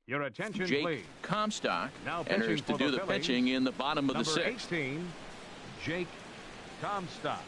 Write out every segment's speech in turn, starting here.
Your attention, Jake please. Comstock Now enters to do the pitching in the bottom of the sixth. Number 18, Jake Comstock.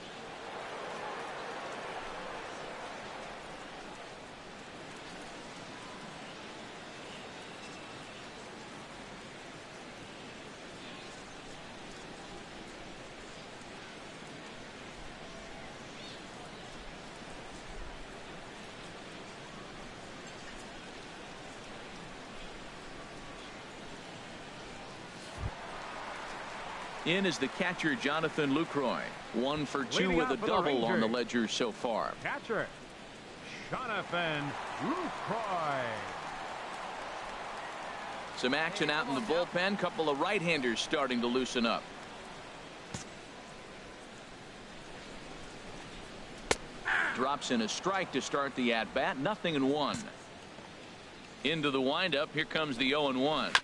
In is the catcher, Jonathan Lucroy. 1 for 2 with a double on the ledger so far. Catcher, Jonathan Lucroy. Some action out in the bullpen. Couple of right-handers starting to loosen up. Drops in a strike to start the at-bat. 0-1. Into the windup. Here comes the 0-1.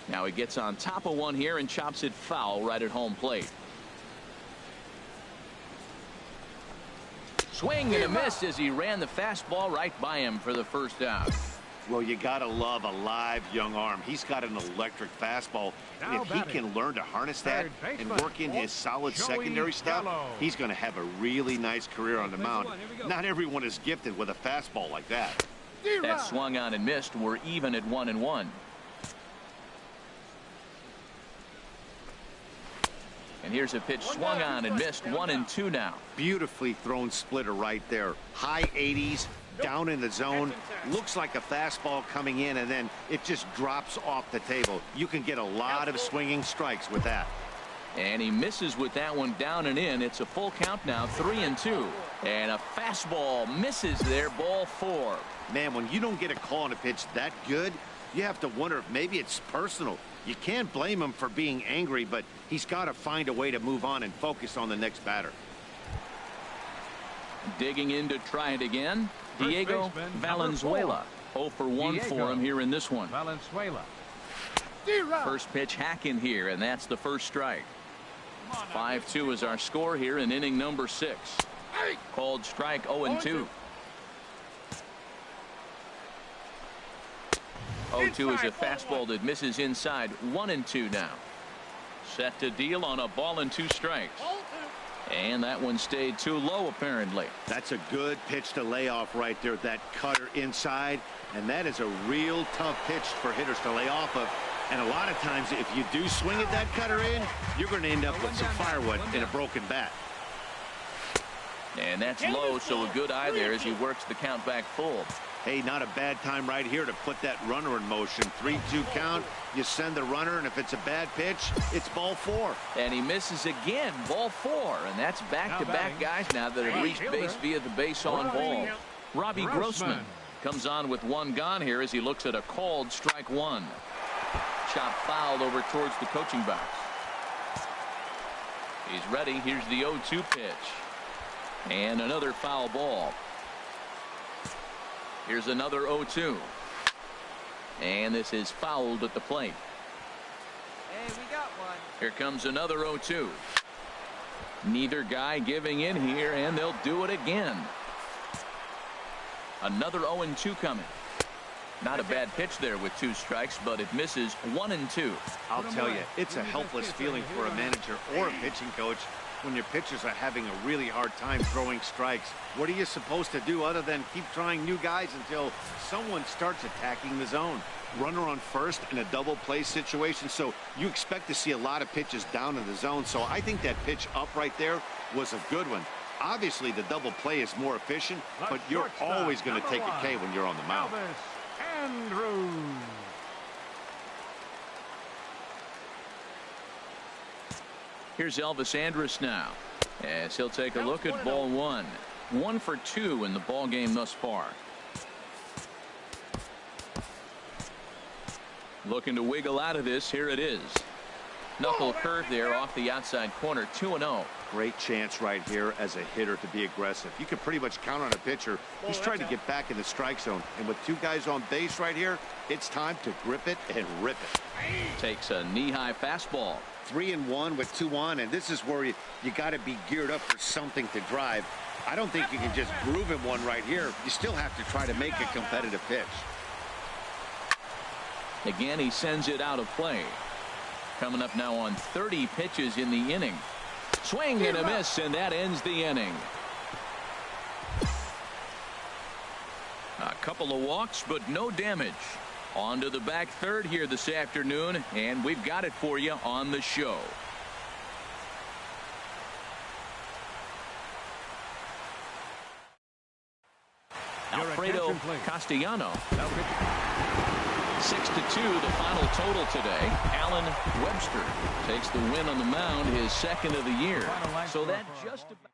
Now he gets on top of one here and chops it foul right at home plate. Swing and a miss as he ran the fastball right by him for the first out. Well, you got to love a live young arm. He's got an electric fastball. And if he can learn to harness that and work in his solid secondary stuff, he's going to have a really nice career on the mound. Not everyone is gifted with a fastball like that. That swung on and missed. We're even at 1-1. And here's a pitch swung on and missed. 1-2 now. Beautifully thrown splitter right there. High 80s, down in the zone. Looks like a fastball coming in, and then it just drops off the table. You can get a lot of swinging strikes with that. And he misses with that one down and in. It's a full count now, 3-2. And a fastball misses there, ball 4. Man, when you don't get a call on a pitch that good, you have to wonder if maybe it's personal. You can't blame him for being angry, but he's got to find a way to move on and focus on the next batter. Digging in to try it again, Diego Valenzuela. 0 for 1 for him here in this one. Valenzuela. First pitch hacking here, and that's the first strike. 5-2 is our score here in inning number 6. Called strike 0-2. 0-2 is a fastball that misses inside. 1-2 now. Set to deal on a ball and 2 strikes. And that one stayed too low apparently. That's a good pitch to lay off right there. That cutter inside. And that is a real tough pitch for hitters to lay off of. And a lot of times if you do swing at that cutter in, you're going to end up with some firewood in a broken bat. And that's low, so a good eye there as he works the count back full. Hey, not a bad time right here to put that runner in motion. 3-2 count. You send the runner, and if it's a bad pitch, it's ball 4. And he misses again, ball 4. And that's back-to-back guys now that have reached base via the base on ball. Robbie Grossman comes on with 1 gone here as he looks at a called strike 1. Chop fouled over towards the coaching box. He's ready. Here's the 0-2 pitch. And another foul ball. Here's another 0-2. And this is fouled at the plate. Hey, we got one. Here comes another 0-2. Neither guy giving in here, and they'll do it again. Another 0-2 coming. Not a bad pitch there with 2 strikes, but it misses. 1-2. I'll tell you, it's a helpless feeling for a manager or a pitching coach when your pitchers are having a really hard time throwing strikes. What are you supposed to do other than keep trying new guys until someone starts attacking the zone? Runner on first in a double play situation, so you expect to see a lot of pitches down in the zone. So I think that pitch up right there was a good one. Obviously the double play is more efficient, but you're always going to take a K when you're on the mound. Andrews. Here's Elvis Andrus now as he'll take a look at ball 1. 1 for 2 in the ball game thus far. Looking to wiggle out of this. Here it is. Knuckle curve there off the outside corner. 2-0. Great chance right here as a hitter to be aggressive. You can pretty much count on a pitcher. He's trying to get back in the strike zone. And with 2 guys on base right here, it's time to grip it and rip it. Takes a knee-high fastball. 3-1 with 2 on, and this is where you got to be geared up for something to drive. I don't think you can just groove him one right here. You still have to try to make a competitive pitch. Again, he sends it out of play. Coming up now on 30 pitches in the inning. Swing and a miss, and that ends the inning. A couple of walks, but no damage. On to the back third here this afternoon, and we've got it for you on the show. Alfredo Castellano. 6-2 the final total today. Alan Webster takes the win on the mound, his second of the year. So that just about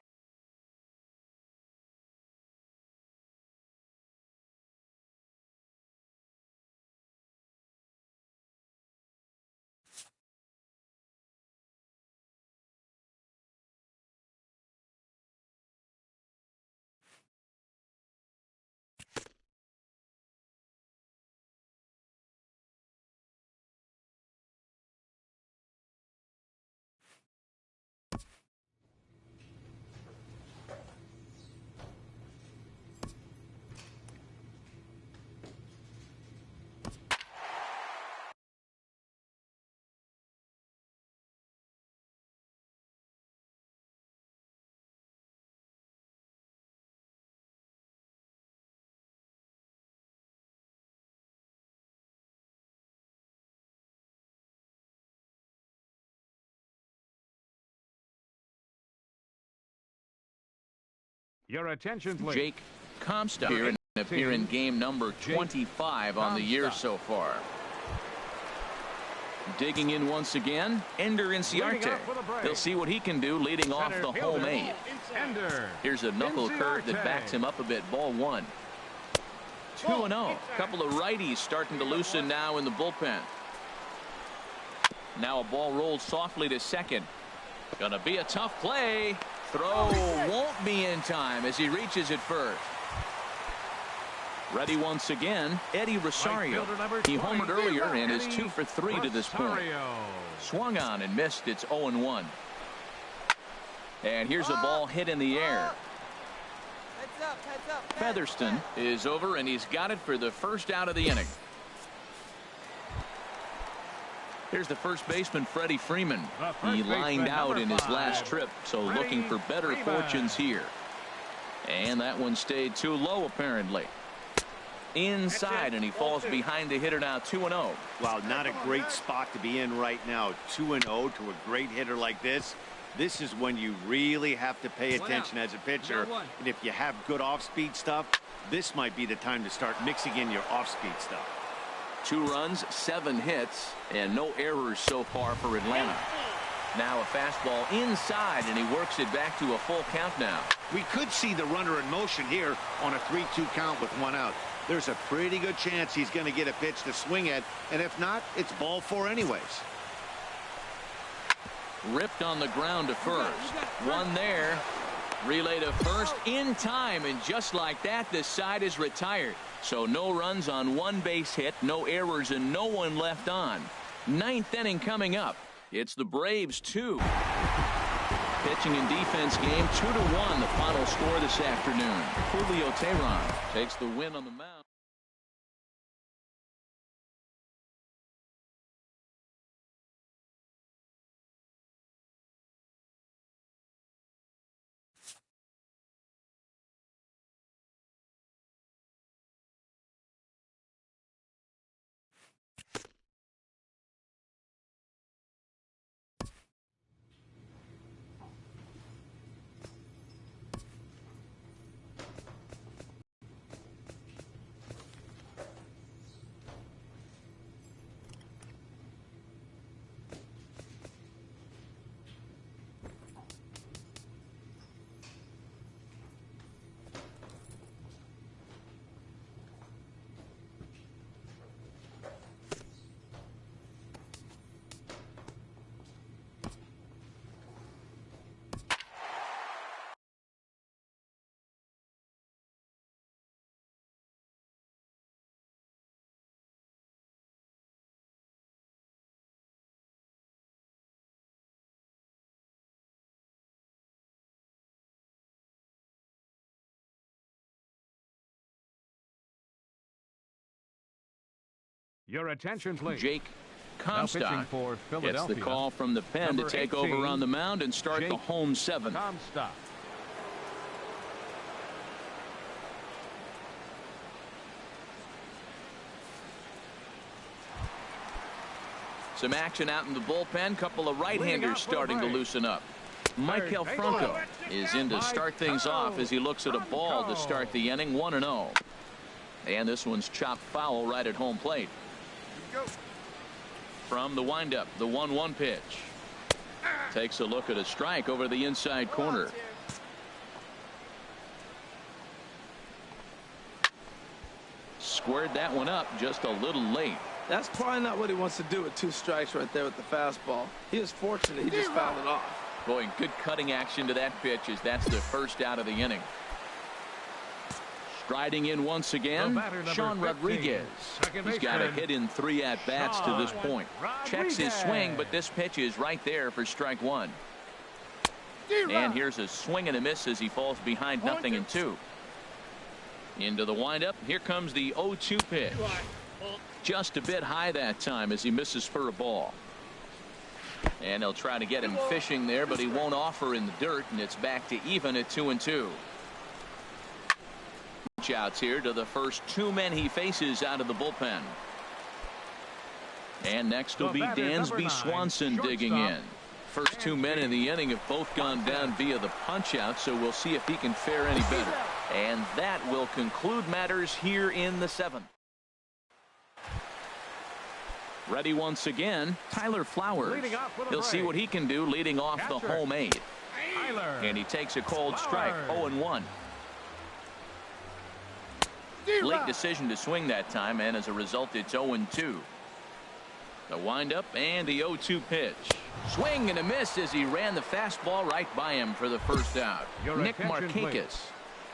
Your attention, please. Jake Comstock here and appear in game number 25 on the year so far. Digging in once again, Ender Inciarte. He'll see what he can do leading off the home eighth. Here's a knuckle curve that backs him up a bit. Ball one. 2-0. A couple of righties starting to loosen now in the bullpen. Now a ball rolled softly to second. Gonna be a tough play. Throw won't be in time as he reaches it first. Ready once again, Eddie Rosario. He homered earlier and is 2 for 3 to this point. Swung on and missed. It's 0-1. And here's a ball hit in the air. Featherston is over, and he's got it for the first out of the inning. Here's the first baseman, Freddie Freeman. He lined out in his last trip, so looking for better fortunes here. And that one stayed too low, apparently. Inside, and he falls behind the hitter now, 2-0. Wow, not a great spot to be in right now. 2-0 to a great hitter like this. This is when you really have to pay attention as a pitcher. And if you have good off-speed stuff, this might be the time to start mixing in your off-speed stuff. 2 runs, 7 hits, and no errors so far for Atlanta. Now a fastball inside, and he works it back to a full count now. We could see the runner in motion here on a 3-2 count with 1 out. There's a pretty good chance he's going to get a pitch to swing at, and if not, it's ball 4 anyways. Ripped on the ground to first. One there. Relay to first in time, and just like that, this side is retired. So no runs on 1 base hit, no errors, and no one left on. 9th inning coming up. It's the Braves 2. Pitching and defense game 2-1, the final score this afternoon. Julio Teheran takes the win on the mound. Your attention, please. Jake Now pitching Comstock for gets Philadelphia. the call from the pen Number to take 18, over on the mound and start Jake the home seventh. Comstock. Some action out in the bullpen. Couple of right-handers starting to loosen up. Michael Third Franco base. is in to start things off as he looks at a ball to start the inning. 1-0. And this one's chopped foul right at home plate. From the windup, the 1-1 pitch. Takes a look at a strike over the inside corner. Squared that one up just a little late. That's probably not what he wants to do with 2 strikes right there with the fastball. He is fortunate he just fouled it off. Boy, good cutting action to that pitch as that's the first out of the inning. Striding in once again, Sean Rodriguez. He's got a hit in 3 at-bats to this point. Checks his swing, but this pitch is right there for strike 1. And here's a swing and a miss as he falls behind 0-2. Into the windup. Here comes the 0-2 pitch. Just a bit high that time as he misses for a ball. And they'll try to get him fishing there, but he won't offer in the dirt, and it's back to even at 2-2. Outs here to the first 2 men he faces out of the bullpen. And next will be Dansby Swanson digging in. First 2 men in the inning have both gone down via the punch out, so we'll see if he can fare any better. And that will conclude matters here in the 7th. Ready once again, Tyler Flowers. He'll see what he can do leading off the home 8. And he takes a cold strike. 0-1. Late decision to swing that time, and as a result it's 0-2. The windup and the 0-2 pitch. Swing and a miss as he ran the fastball right by him for the first out. Nick Markakis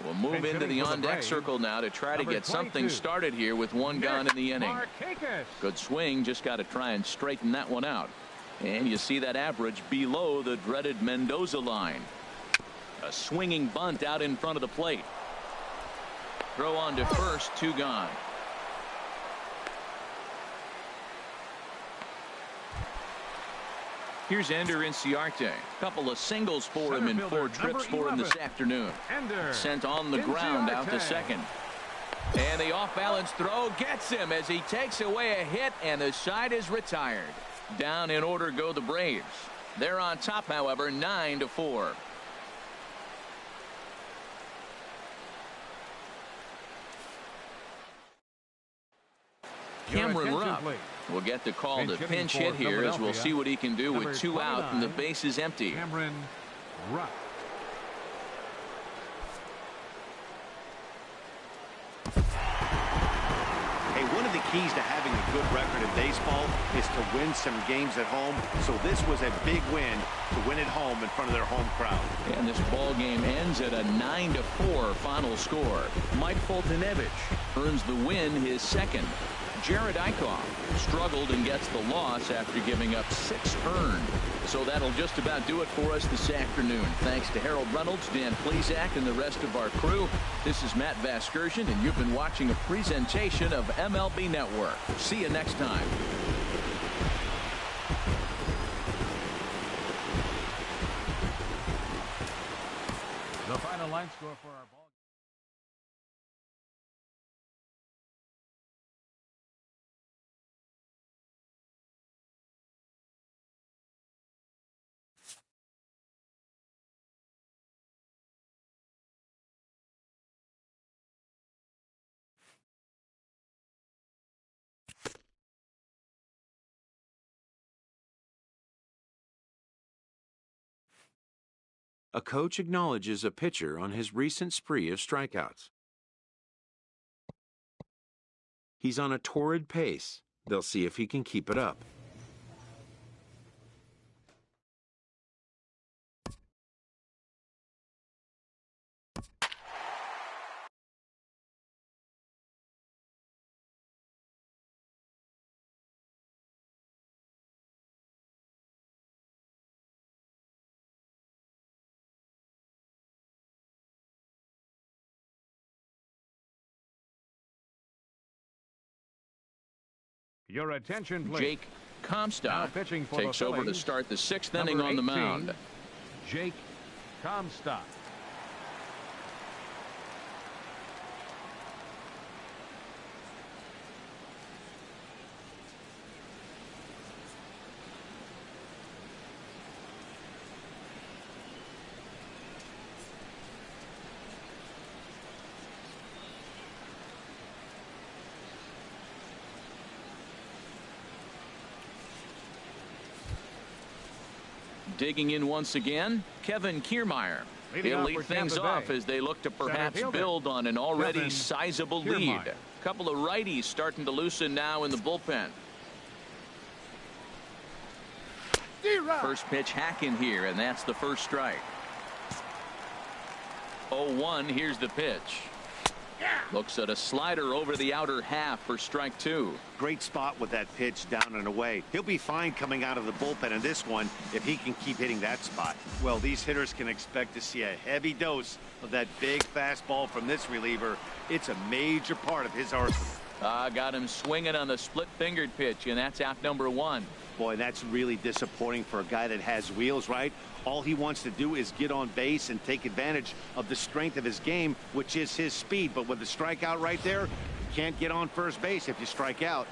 will move into the on-deck circle now to try to get something started here with 1 gone in the inning. Good swing, just got to try and straighten that one out. And you see that average below the dreaded Mendoza line. A swinging bunt out in front of the plate. Throw on to first, 2 gone. Here's Ender Inciarte. Couple of singles for him in 4 trips for him this afternoon. Sent on the ground out to second. And the off-balance throw gets him as he takes away a hit, and the side is retired. Down in order go the Braves. They're on top, however, 9-4. Cameron Rupp will get the call to pinch hit here as we'll see what he can do with 2 out and the base is empty. Cameron Rupp. Hey, one of the keys to having a good record in baseball is to win some games at home. So this was a big win to win at home in front of their home crowd. And this ball game ends at a 9-4 final score. Mike Foltynewicz earns the win, his 2nd. Jared Eichhoff struggled and gets the loss after giving up 6 earned. So that'll just about do it for us this afternoon. Thanks to Harold Reynolds, Dan Plesac, and the rest of our crew. This is Matt Vasgersian, and you've been watching a presentation of MLB Network. See you next time. The final line score for our ball. A coach acknowledges a pitcher on his recent spree of strikeouts. He's on a torrid pace. They'll see if he can keep it up. Your attention, please. Jake Now Comstock pitching for takes the over to Phillies, start the 6th number inning on the 18, mound. Jake Comstock. Digging in once again, Kevin Kiermaier. Leading He'll off lead for things Tampa off Bay, as they look to perhaps fielder, build on an already Kevin sizable lead. Kiermaier. A couple of righties starting to loosen now in the bullpen. First pitch hacking here, and that's the first strike. 0-1, here's the pitch. Looks at a slider over the outer half for strike 2. Great spot with that pitch down and away. He'll be fine coming out of the bullpen in this one if he can keep hitting that spot. Well, these hitters can expect to see a heavy dose of that big fastball from this reliever. It's a major part of his arsenal. Got him swinging on the split-fingered pitch, and that's out number 1. Boy, that's really disappointing for a guy that has wheels, right? All he wants to do is get on base and take advantage of the strength of his game, which is his speed. But with the strikeout right there, you can't get on first base if you strike out.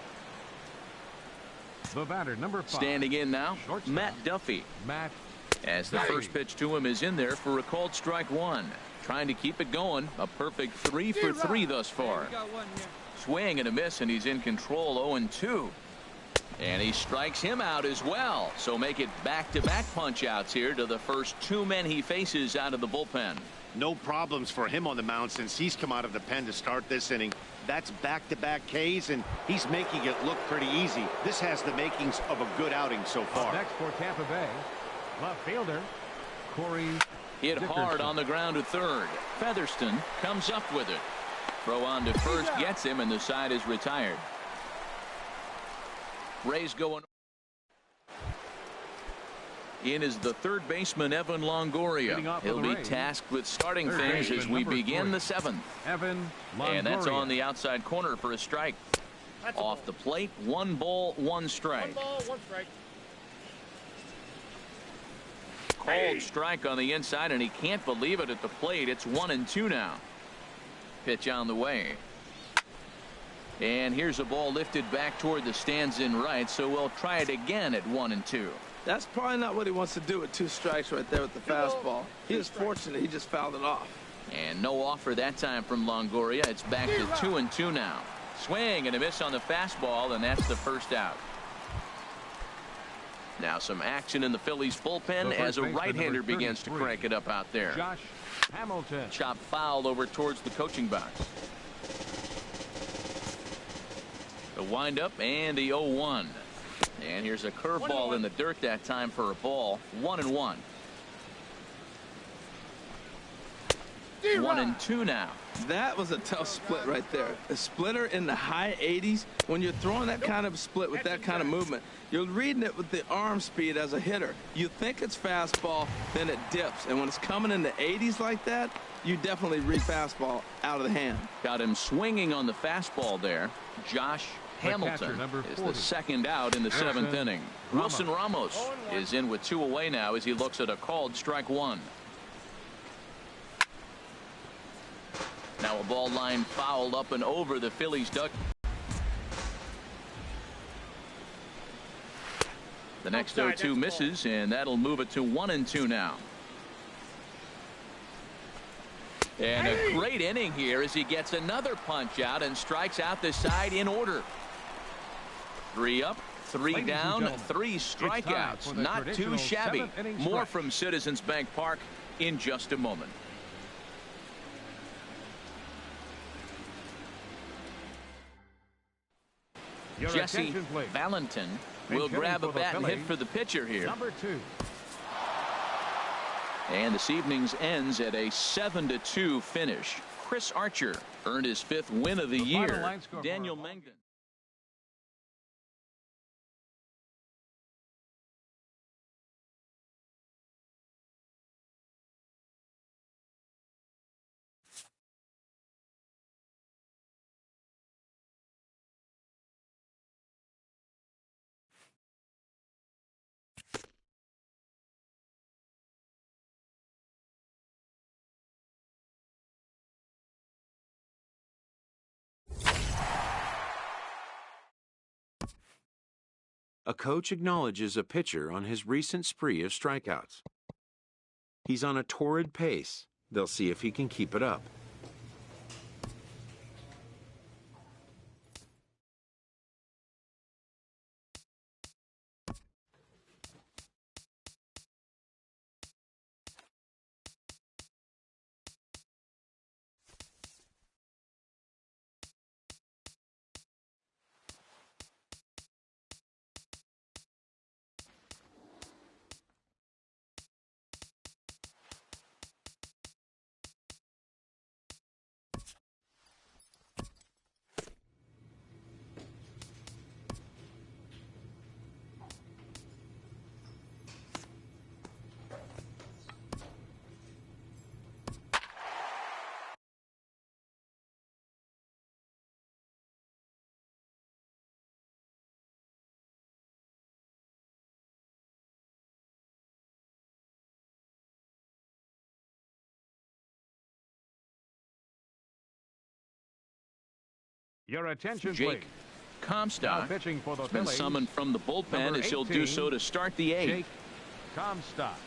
The batter, number 5. Standing in now, Shortstop. Matt Duffy. Matt As the Duffy. first pitch to him is in there for a called strike 1. Trying to keep it going. A perfect 3 for 3 thus far. We got one here. Swing and a miss, and he's in control. 0-2. And he strikes him out as well. So make it back-to-back punch-outs here to the first 2 men he faces out of the bullpen. No problems for him on the mound since he's come out of the pen to start this inning. That's back-to-back Ks, and he's making it look pretty easy. This has the makings of a good outing so Up far. next for Tampa Bay, left fielder Corey Hit hard on the ground to third. Featherston comes up with it. Throw on to first gets him, and the side is retired. Rays going in is the third baseman, Evan Leading Longoria. off for He'll the be Rays, tasked with starting third things baseman, as we number begin 3, the 7th. Evan Longoria. And that's on the outside corner for a strike. Off the plate, 1 ball, 1 strike. 1 ball, 1 strike. Called strike on the inside, and he can't believe it at the plate. It's 1-2 now. Pitch on the way. And here's a ball lifted back toward the stands in right, so we'll try it again at 1-2. That's probably not what he wants to do with 2 strikes right there with the fastball. He is fortunate he just fouled it off. And no offer that time from Longoria. It's back to 2-2 now. Swing and a miss on the fastball, and that's the first out. Now some action in the Phillies bullpen The as first a baseman, right-hander number begins to 33, crank it up out there. Josh Hamilton. Chop fouled over towards the coaching box. The windup and the 0-1. And here's a curveball in the dirt that time for a ball. 1-1. 1-2 now. That was a tough split right there. A splitter in the high 80s. When you're throwing that kind of split with that kind of movement, you're reading it with the arm speed as a hitter. You think it's fastball, then it dips. And when it's coming in the 80s like that, you definitely read fastball out of the hand. Got him swinging on the fastball there. Josh Hamilton catcher, number is the 40. second out in the 7th inning. Ramos. Wilson Ramos is in with 2 away now as he looks at a called strike 1. Now a ball line fouled up and over the Phillies duck. The next 0-2 misses, and that'll move it to 1-2 now. And a great inning here as he gets another punch out and strikes out the side in order. 3 up, 3 Ladies and down, gentlemen, 3 it's time strikeouts. for the Not too traditional shabby. 7th inning More stretch. from Citizens Bank Park in just a moment. Your Jesse attention, please. Valentin Pinch will hitting grab a for the bat and hit Phillies, for the pitcher here. number 2. And this evening's ends at a 7-2 finish. Chris Archer earned his 5th win of the The final year. line score for Daniel our ball Mengden. A coach acknowledges a pitcher on his recent spree of strikeouts. He's on a torrid pace. They'll see if he can keep it up. Your attention, Jake please. Now Comstock pitching for the has been Phillies, summoned from the bullpen number as he'll 18, do so to start the eighth. Jake Comstock.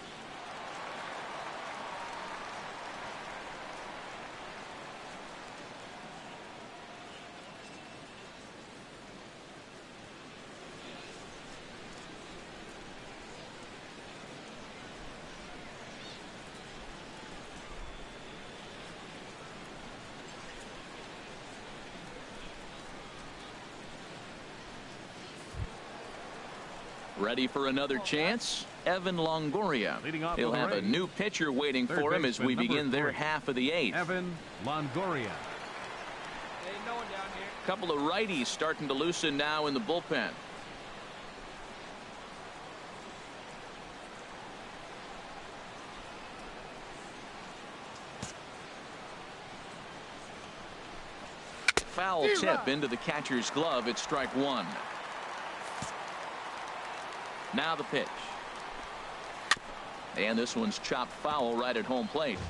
Ready for another chance? Evan Longoria. Leading off He'll for the have a Rays. new pitcher waiting Third for him as baseman, we number begin their 3. half of the eighth. Evan Longoria. Ain't no one down here. Couple of righties starting to loosen now in the bullpen. Foul tip into the catcher's glove. It's strike one. Now the pitch. And this one's chopped foul right at home plate.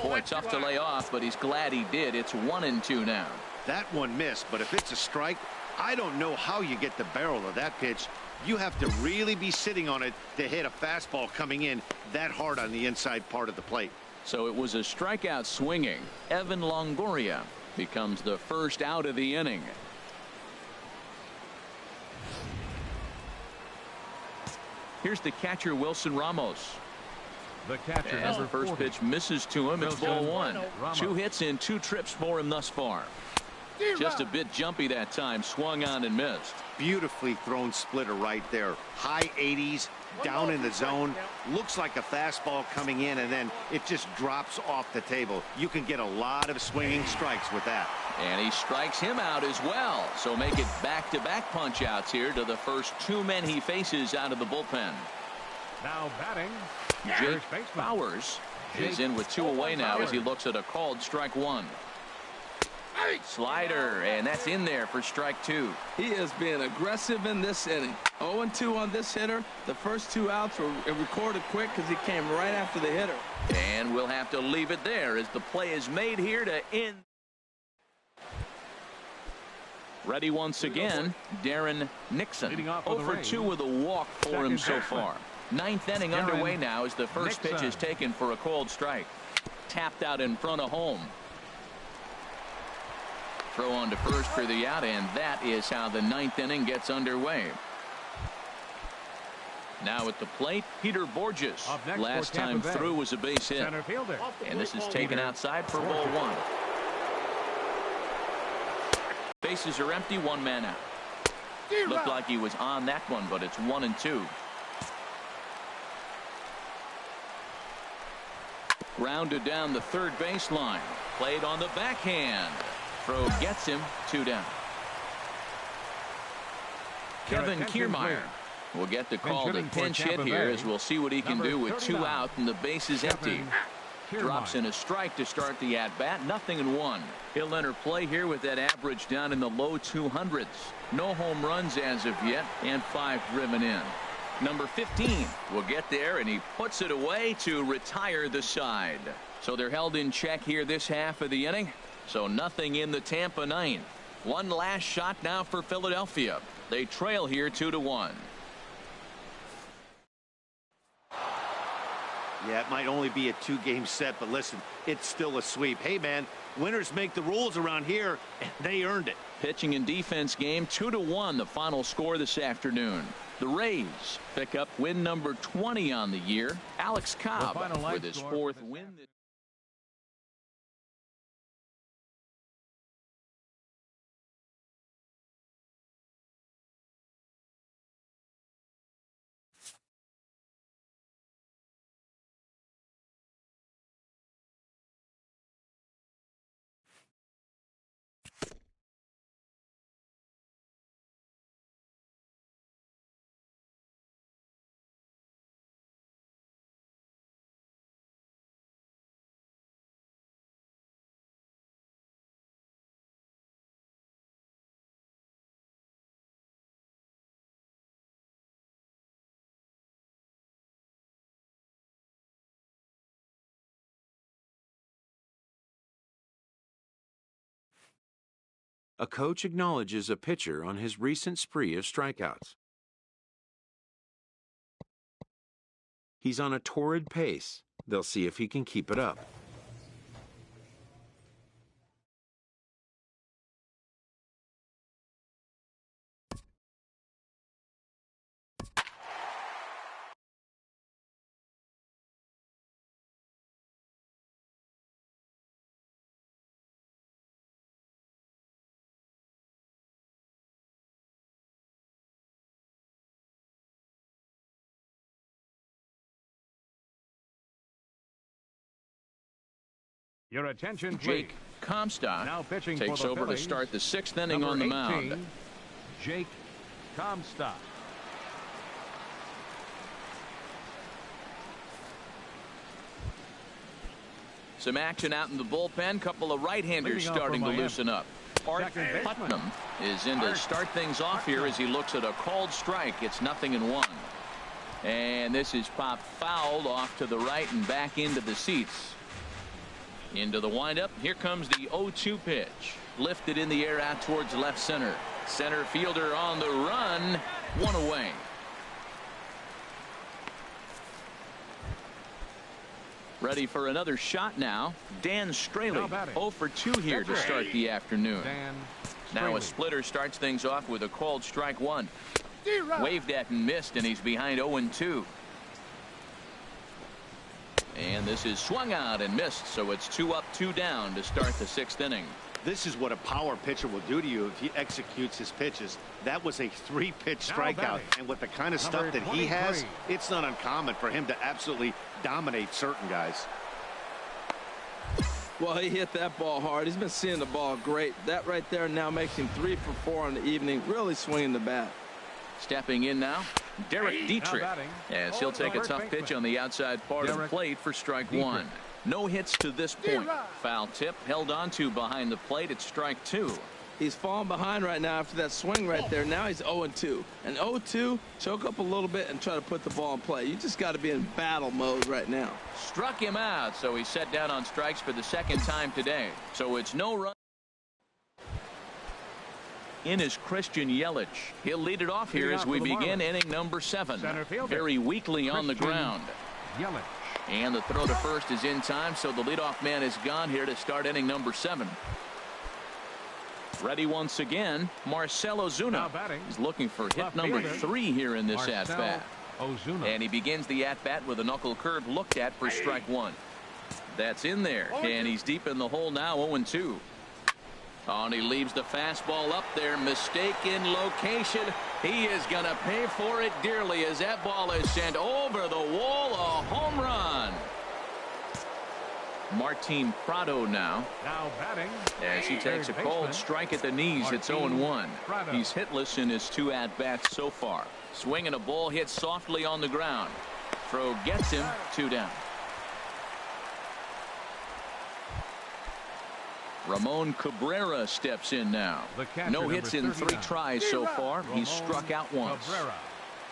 Boy, tough to lay off, but he's glad he did. It's 1-2 now. That one missed, but if it's a strike, I don't know how you get the barrel of that pitch. You have to really be sitting on it to hit a fastball coming in that hard on the inside part of the plate. So it was a strikeout swinging. Evan Longoria becomes the first out of the inning. Here's the catcher, Wilson Ramos. The catcher, As number the first 40. pitch misses to him, it's ball Wilson one. Ramos. 2 hits and 2 trips for him thus far. Just a bit jumpy that time, swung on and missed. Beautifully thrown splitter right there. High 80s, down in the zone. Looks like a fastball coming in, and then it just drops off the table. You can get a lot of swinging strikes with that. And he strikes him out as well. So make it back-to-back punch-outs here to the first 2 men he faces out of the bullpen. Now batting, Jake first baseman. Bowers is in with 2 away now as he looks at a called strike one. Slider, and that's in there for strike 2. He is being aggressive in this inning. 0-2 on this hitter. The first 2 outs were recorded quick because he came right after the hitter. And we'll have to leave it there as the play is made here to end. Ready once again, Darren Nixon. Leading off for 0 the for Rays. 2 with a walk for him Second so baseman. far. 9th inning Darren underway now as the first pitch Nixon. is taken for a called strike. Tapped out in front of home. Throw on to first for the out, and that is how the 9th inning gets underway. Now at the plate, Peter Borges. Up next Last for Tampa time Bay. through was a base hit. Center fielder. And this is taken outside for ball one. Bases are empty, 1 man out. Looked like he was on that one, but it's 1-2. Grounded down the third baseline. Played on the backhand. Throw gets him, 2 down. Kevin attention, Kiermaier will get the call to hitting for pinch hit Tampa here Bay. as we'll see what he can Number do with 2 39. out and the base is empty. Kevin Drops in a strike to start the at-bat. 0-1. He'll enter play here with that average down in the low 200s. No home runs as of yet, and 5 driven in. Number 15 will get there, and he puts it away to retire the side. So they're held in check here this half of the inning. So nothing in the Tampa ninth. One last shot now for Philadelphia. They trail here 2-1. Yeah, it might only be a 2-game set, but listen, it's still a sweep. Hey, man, winners make the rules around here, and they earned it. Pitching and defense game 2-1, the final score this afternoon. The Rays pick up win number 20 on the year. Alex Cobb with his 4th win. A coach acknowledges a pitcher on his recent spree of strikeouts. He's on a torrid pace. They'll see if he can keep it up. Your attention, please. Jake Comstock Now pitching takes for the over Phillies, to start the 6th inning number on the 18, mound. Jake Comstock. Some action out in the bullpen. Couple of right-handers Leading off starting for to Miami. loosen up. Art Second baseman. Putnam is in to start things off here as he looks at a called strike. It's 0-1. And this is popped fouled off to the right and back into the seats. Into the windup. Here comes the 0-2 pitch. Lifted in the air out towards left center. Center fielder on the run. One away. Ready for another shot now. Dan Straley, 0 for 2 here to start the afternoon. Now a splitter starts things off with a called strike 1. Waved at and missed, and he's behind 0-2. And this is swung out and missed, so it's 2 up, 2 down to start the 6th inning. This is what a power pitcher will do to you if he executes his pitches. That was a 3-pitch strikeout, and with the kind of stuff that he has, it's not uncommon for him to absolutely dominate certain guys. Well, he hit that ball hard. He's been seeing the ball great. That right there now makes him 3 for 4 on the evening, really swinging the bat. Stepping in now, Derek Dietrich, as he'll take a tough pitch on the outside part of the plate for strike 1. No hits to this point. Foul tip held on to behind the plate. It's strike 2. He's falling behind right now after that swing right there. Now he's 0-2. And 0-2, choke up a little bit and try to put the ball in play. You just got to be in battle mode right now. Struck him out, so he's set down on strikes for the 2nd time today. So it's no run. In is Christian Yelich. He'll lead it off here as we begin inning number 7. Very weakly on the ground. Yelich. And the throw to first is in time, so the leadoff man is gone here to start inning number 7. Ready once again, Marcell Ozuna. He's looking for hit number 3 here in this at-bat. And he begins the at-bat with a knuckle curve looked at for strike 1. That's in there, and he's deep in the hole now, 0-2. Oh, and he leaves the fastball up there. Mistaken location. He is going to pay for it dearly as that ball is sent over the wall. A home run. Martin Prado now batting as he takes a cold strike at the knees. It's 0-1. He's hitless in his 2 at-bats so far. Swinging a ball hit softly on the ground. Throw gets him, 2 down. Ramon Cabrera steps in now. No hits in 3 tries so far. He's struck out once.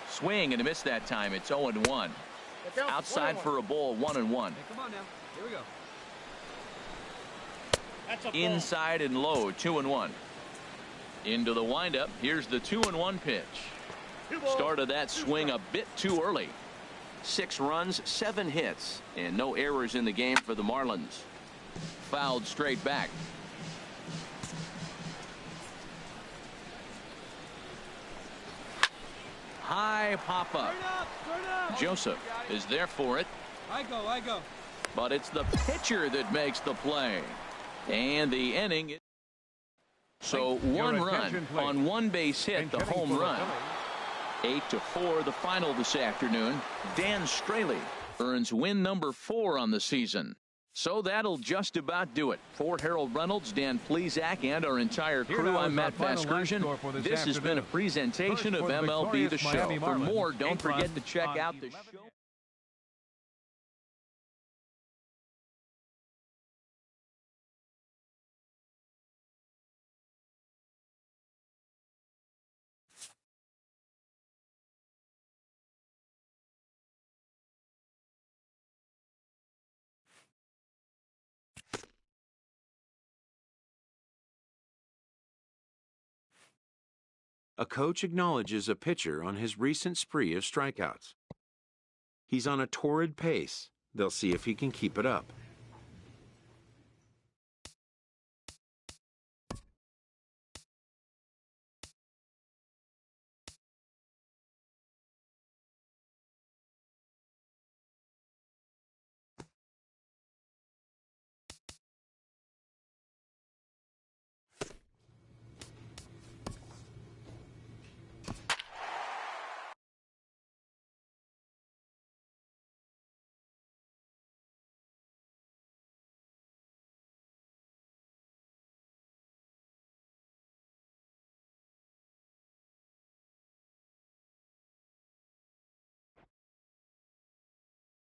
Swing and a miss that time. It's 0-1. Outside for a ball, 1-1. Hey, come on now. Here we go. Inside and low, 2-1. Into the windup. Here's the 2-1 pitch. Started that swing a bit too early. 6 runs, 7 hits, and no errors in the game for the Marlins. Fouled straight back. High pop up. Joseph is there for it. I go. But it's the pitcher that makes the play. And the inning. So 1 run on 1 base hit, the home run. 8-4 the final this afternoon. Dan Straley earns win number 4 on the season. So that'll just about do it. For Harold Reynolds, Dan Plesac, and our entire crew, I'm Matt Vasgersian. This has been a presentation of MLB The Show. For more, don't forget to check out the show. A coach acknowledges a pitcher on his recent spree of strikeouts. He's on a torrid pace. They'll see if he can keep it up.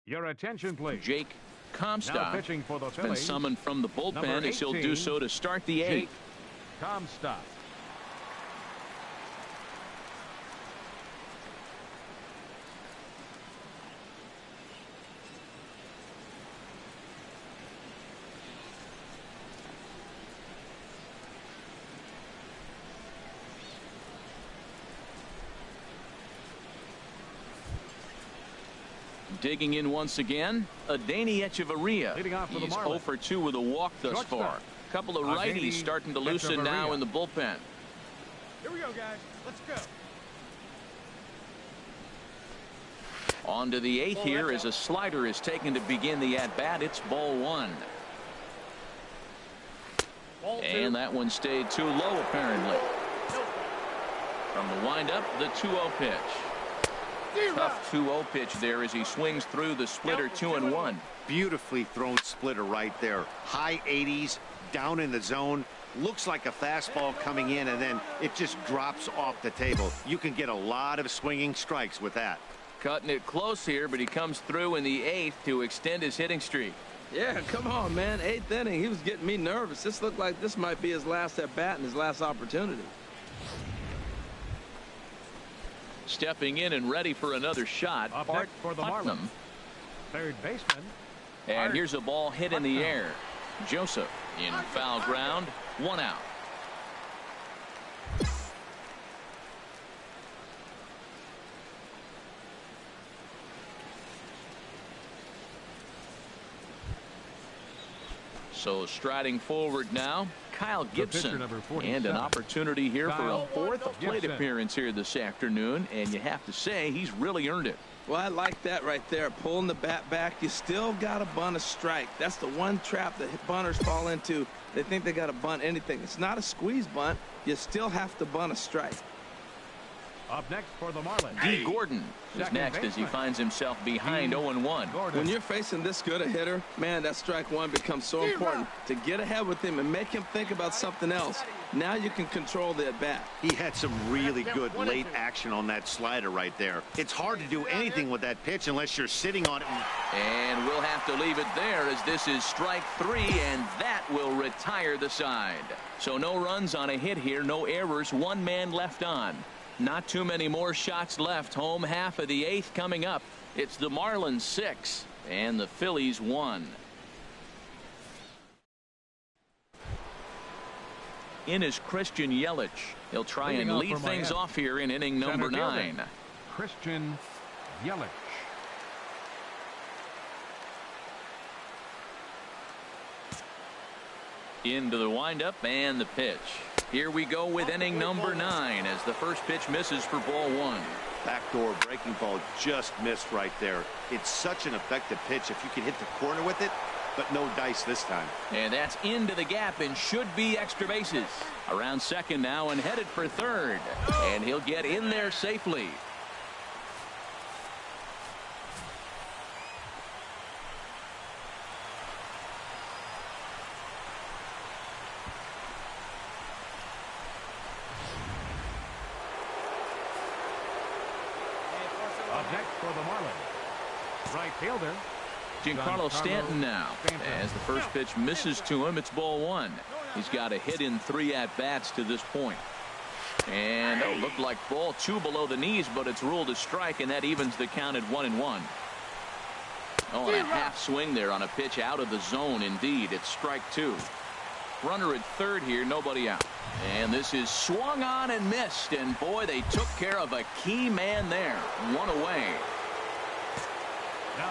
Your attention, please. Jake Comstock pitching for the has been Phillies. summoned from the bullpen as he'll do 18, so to start the 8th. Jake Comstock. Digging in once again, Adeiny Echeverria. Leading off for the He's Marlins. 0 for 2 with a walk thus Shortstop. far. A couple of righties Adeiny starting to loosen now Echeverria. in the bullpen. Here we go, guys. Let's go. On to the 8th here as a slider is taken to begin the at-bat. It's ball 1. And that one stayed too low, apparently. From the windup, the 2-0 pitch. Tough 2-0 pitch there as he swings through the splitter 2-1. Beautifully thrown splitter right there. High 80s, down in the zone. Looks like a fastball coming in, and then it just drops off the table. You can get a lot of swinging strikes with that. Cutting it close here, but he comes through in the 8th to extend his hitting streak. Yeah, come on, man. 8th inning. He was getting me nervous. This looked like this might be his last at-bat and his last opportunity. Stepping in and ready for another shot. Up Art next for the Putnam. Marlins. Third baseman. And here's a ball hit in the air. Joseph in foul ground. 1 out. So striding forward now, Kyle Gibson, number and 47. an opportunity here Kyle for a 4th plate Gibson. appearance here this afternoon, and you have to say he's really earned it. Well, I like that right there. Pulling the bat back. You still got to bunt a strike. That's the one trap that bunters fall into. They think they got to bunt anything. It's not a squeeze bunt. You still have to bunt a strike. Up next for the Marlins. D. Gordon is Second next as he baseman. finds himself behind 0-1. Gordon. When you're facing this good a hitter, man, that strike one becomes so important to get ahead with him and make him think about something else. Now you can control the at-bat. He had some really good late action on that slider right there. It's hard to do anything with that pitch unless you're sitting on it. And we'll have to leave it there as this is strike 3, and that will retire the side. So no runs on a hit here, no errors, 1 man left on. Not too many more shots left. Home half of the 8th coming up. It's the Marlins 6 and the Phillies 1. In is Christian Yelich. He'll try Leading and off lead for things Miami. off here in inning number Center fielder, 9. Christian Yelich. Into the windup and the pitch. Here we go with inning number 9 as the first pitch misses for ball 1. Backdoor breaking ball just missed right there. It's such an effective pitch if you can hit the corner with it, but no dice this time. And that's into the gap and should be extra bases. Around second now and headed for third. And he'll get in there safely. Up next for the Marlins, right fielder. Giancarlo Stanton now. Stanton. As the first pitch misses to him, it's ball 1. He's got a hit in 3 at-bats to this point. And looked like ball 2 below the knees, but it's ruled a strike, and that evens the count at 1-1. Oh, and a half swing there on a pitch out of the zone. Indeed, it's strike 2. Runner at third here, nobody out. And this is swung on and missed, and boy, they took care of a key man there. 1 away.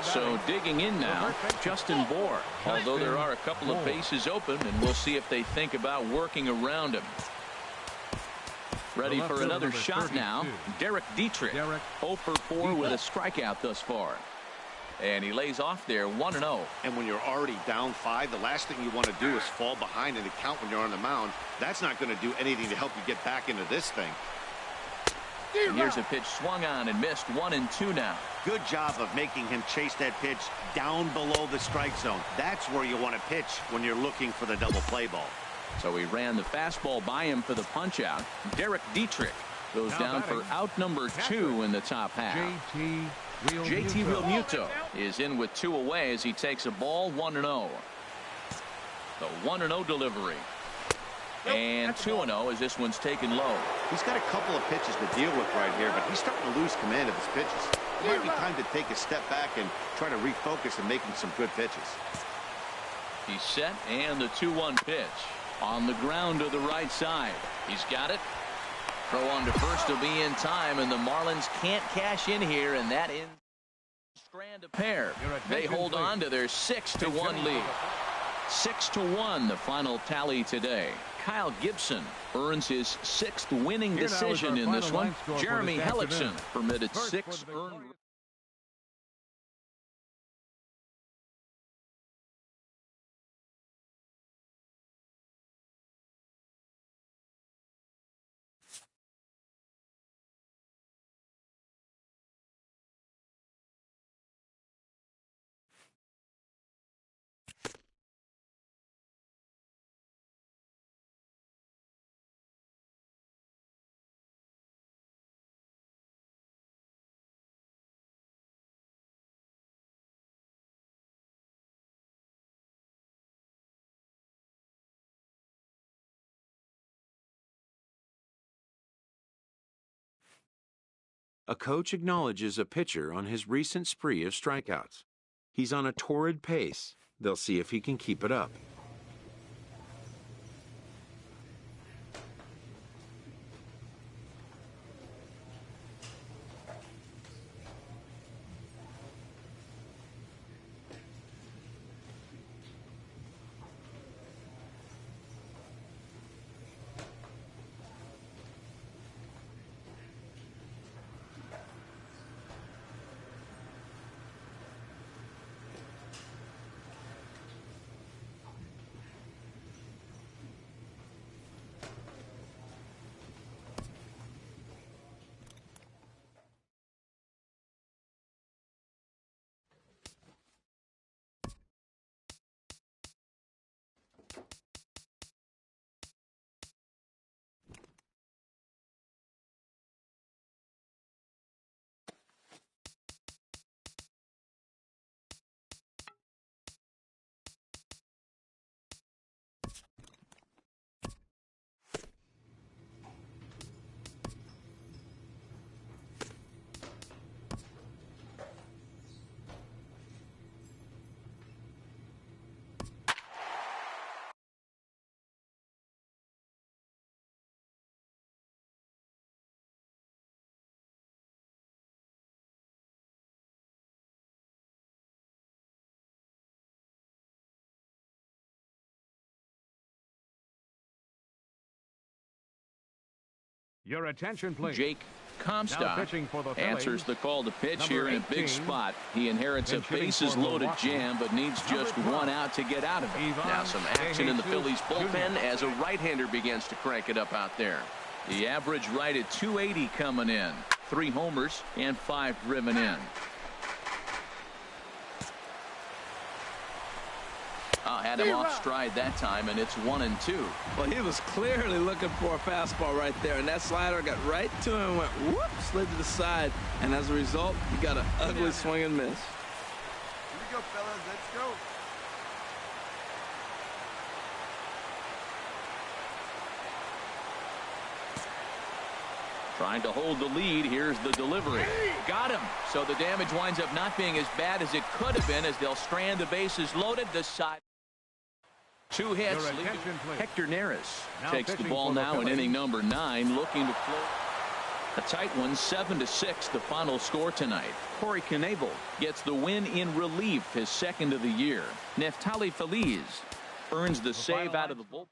So digging in now, Justin Bour. Although there are a couple of bases open, and we'll see if they think about working around him. Ready for another shot now. Derek Dietrich. 0 for 4 with a strikeout thus far. And he lays off there 1-0. And when you're already down 5, the last thing you want to do is fall behind in the count when you're on the mound. That's not going to do anything to help you get back into this thing. And here's a pitch swung on and missed. 1-2 now. Good job of making him chase that pitch down below the strike zone. That's where you want to pitch when you're looking for the double play ball. So he ran the fastball by him for the punch out. Derek Dietrich goes down for out number 2 in the top half. JT Realmuto is in with 2 away as he takes a ball. 1-0. The 1-0 delivery. And 2-0 as this one's taken low. He's got a couple of pitches to deal with right here, but he's starting to lose command of his pitches. It might be time to take a step back and try to refocus and making some good pitches. He's set, and the 2-1 pitch on the ground to the right side. He's got it. Throw on to first will be in time, and the Marlins can't cash in here, and that ends strand a pair. They hold on to their 6-1 lead. 6-1 the final tally today. Kyle Gibson earns his 6th winning decision in this one. Jeremy Hellickson permitted 6 earned. A coach acknowledges a pitcher on his recent spree of strikeouts. He's on a torrid pace. They'll see if he can keep it up. Your attention, please. Jake Now Comstock pitching for the Phillies, answers the call to pitch number here in a big 18. spot. He inherits a And shooting bases for loaded Milwaukee, jam, but needs just number 12. one out to get out of it. Ivan Now some action in the Phillies Jr. bullpen as a right-hander begins to crank it up out there. The average right at 280 coming in. 3 homers and 5 driven in. Had him off stride that time, and it's 1-2. Well, he was clearly looking for a fastball right there, and that slider got right to him and went whoop, slid to the side, and as a result, he got an ugly swing and miss. Here we go, fellas. Let's go. Trying to hold the lead. Here's the delivery. Got him. So the damage winds up not being as bad as it could have been as they'll strand the bases loaded. The side. 2 hits. Your attention, please. Hector Neris Now takes the pitching ball for the now in Phillies. inning number 9, looking to float. A tight one, 7-6, the final score tonight. Corey Knebel gets the win in relief, his second of the year. Neftali Feliz earns the save out of the bullpen.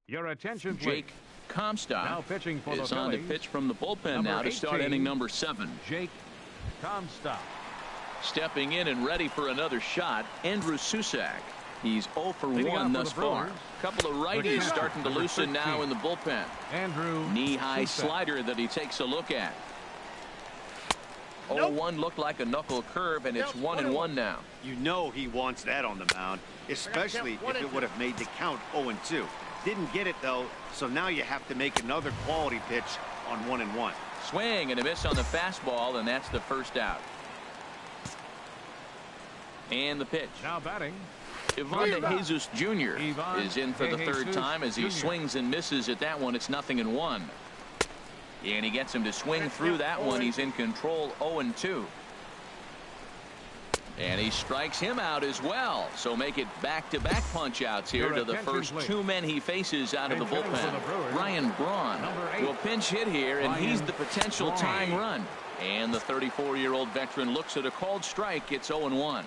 Your attention, please. Jake Comstock Now pitching for the is on to Phillies, pitch from the bullpen number now to start 18, inning number 7. Jake Comstock. Stepping in and ready for another shot, Andrew Susak. He's 0 for Leading 1 off for thus the far. Brewers, Couple of righties Ricky starting to number loosen now 13. in the bullpen. Andrew Knee-high Susak. slider that he takes a look at. 0-1 looked like a knuckle curve, and it's 1-1 now. You know he wants that on the mound, especially if it would have made the count 0-2. Didn't get it, though, so now you have to make another quality pitch on 1-1. Swing and a miss on the fastball, and that's the first out. And the pitch. Now batting. Ivan De Jesus Jr. Ivan is in for the De third Jesus time as he Jr. swings and misses at that one. It's 0-1. And he gets him to swing through that one. He's in control, 0-2. And he strikes him out as well. So make it back-to-back punch-outs here to the first 2 men he faces out of the bullpen. Ryan Braun will pinch hit here, and he's the potential tying run. And the 34-year-old veteran looks at a called strike. It's 0-1.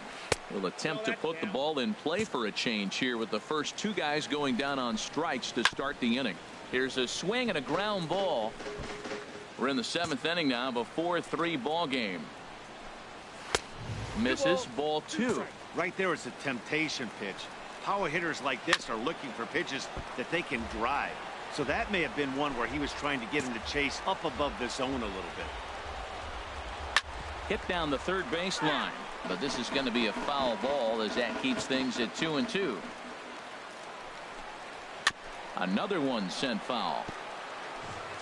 He'll attempt to put the ball in play for a change here with the first 2 guys going down on strikes to start the inning. Here's a swing and a ground ball. We're in the 7th inning now of a 4-3 ball game. Misses, ball 2. Right there is a temptation pitch. Power hitters like this are looking for pitches that they can drive. So that may have been one where he was trying to get him to chase up above the zone a little bit. Hit down the third base line, but this is going to be a foul ball as that keeps things at 2-2. Another one sent foul.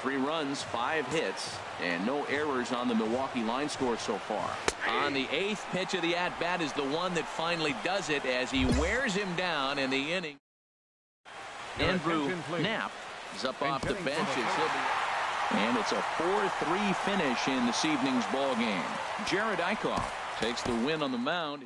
3 runs, 5 hits, and no errors on the Milwaukee line score so far. On the 8th pitch of the at-bat is the one that finally does it as he wears him down in the inning. Andrew Knapp is up off the bench. And it's a 4-3 finish in this evening's ball game. Jared Eichhoff takes the win on the mound.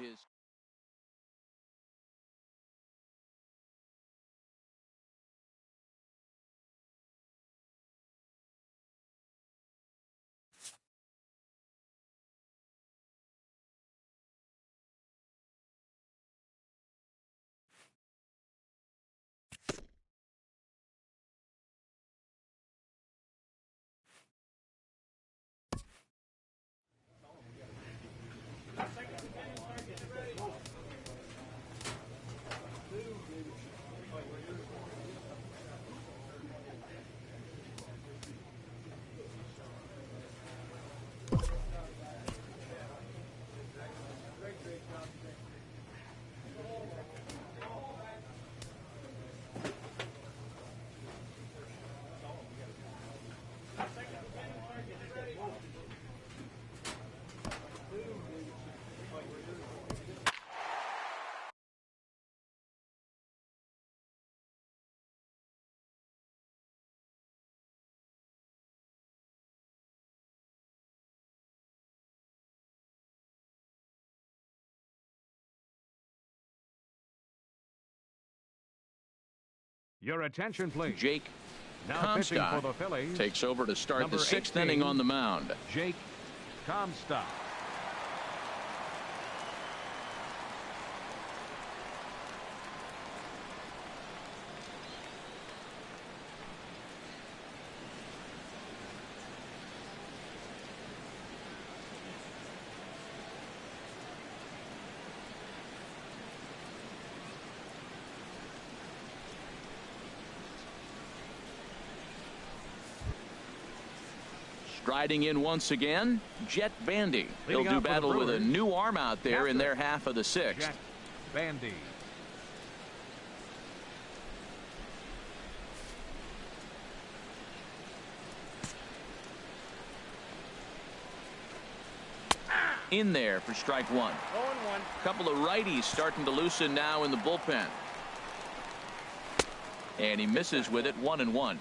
Your attention, please. Jake Now pitching for the Comstock Phillies. takes over to start Number the 6th 18, inning on the mound. Jake Comstock. Striding in once again, Jet Bandy. He'll Leading do off for the battle with a Brewers, new arm out there in their half of the 6th. Jet Bandy. In there for strike 1. Couple of righties starting to loosen now in the bullpen. And he misses with it. 1-1.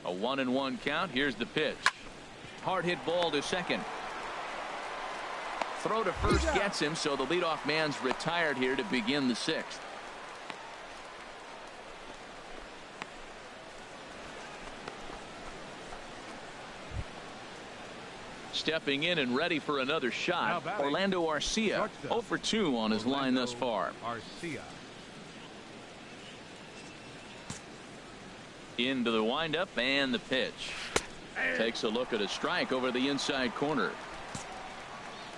A 1-1 count. Here's the pitch. Hard hit ball to second. Throw to first gets him, so the leadoff man's retired here to begin the 6th. Stepping in and ready for another shot, Orlando Arcia, 0 for 2 on his line thus far. Arcia. Into the windup and the pitch. Takes a look at a strike over the inside corner.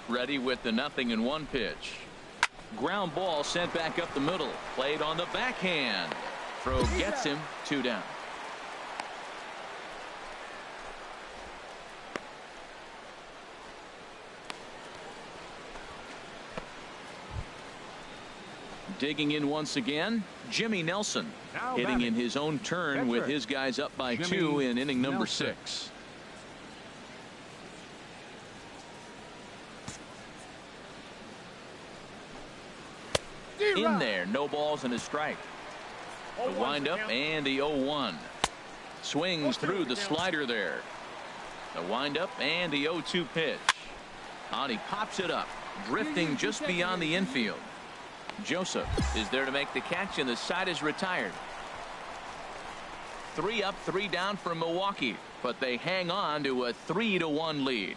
Ready with the 0-1 pitch. Ground ball sent back up the middle. Played on the backhand. Throw gets him. 2 down. Digging in once again, Jimmy Nelson. Now Hitting batting. in his own turn with his guys up by Jimmy 2 in inning number Nelson. 6. In there, no balls and a strike. The windup and the 0-1. Swings through the slider there. The windup and the 0-2 pitch. And he pops it up, drifting just beyond the infield. Joseph is there to make the catch, and the side is retired. 3 up, 3 down for Milwaukee, but they hang on to a 3-1 lead.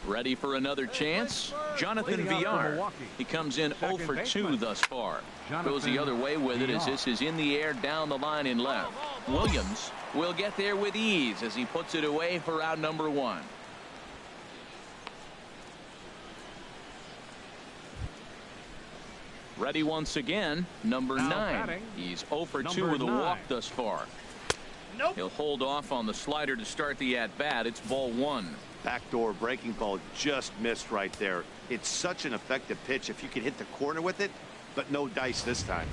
Ready for another chance? Jonathan Leading off for Villar. Milwaukee. He comes in 0 for 2 baseman. thus far. Jonathan Goes the other way with it as Villar. this is in the air down the line in left. Williams will get there with ease as he puts it away for out number 1. Ready once again, number Now 9. batting, He's 0 for 2 number with a 9. walk thus far. He'll hold off on the slider to start the at-bat. It's ball 1. Backdoor breaking ball just missed right there. It's such an effective pitch if you can hit the corner with it, but no dice this time.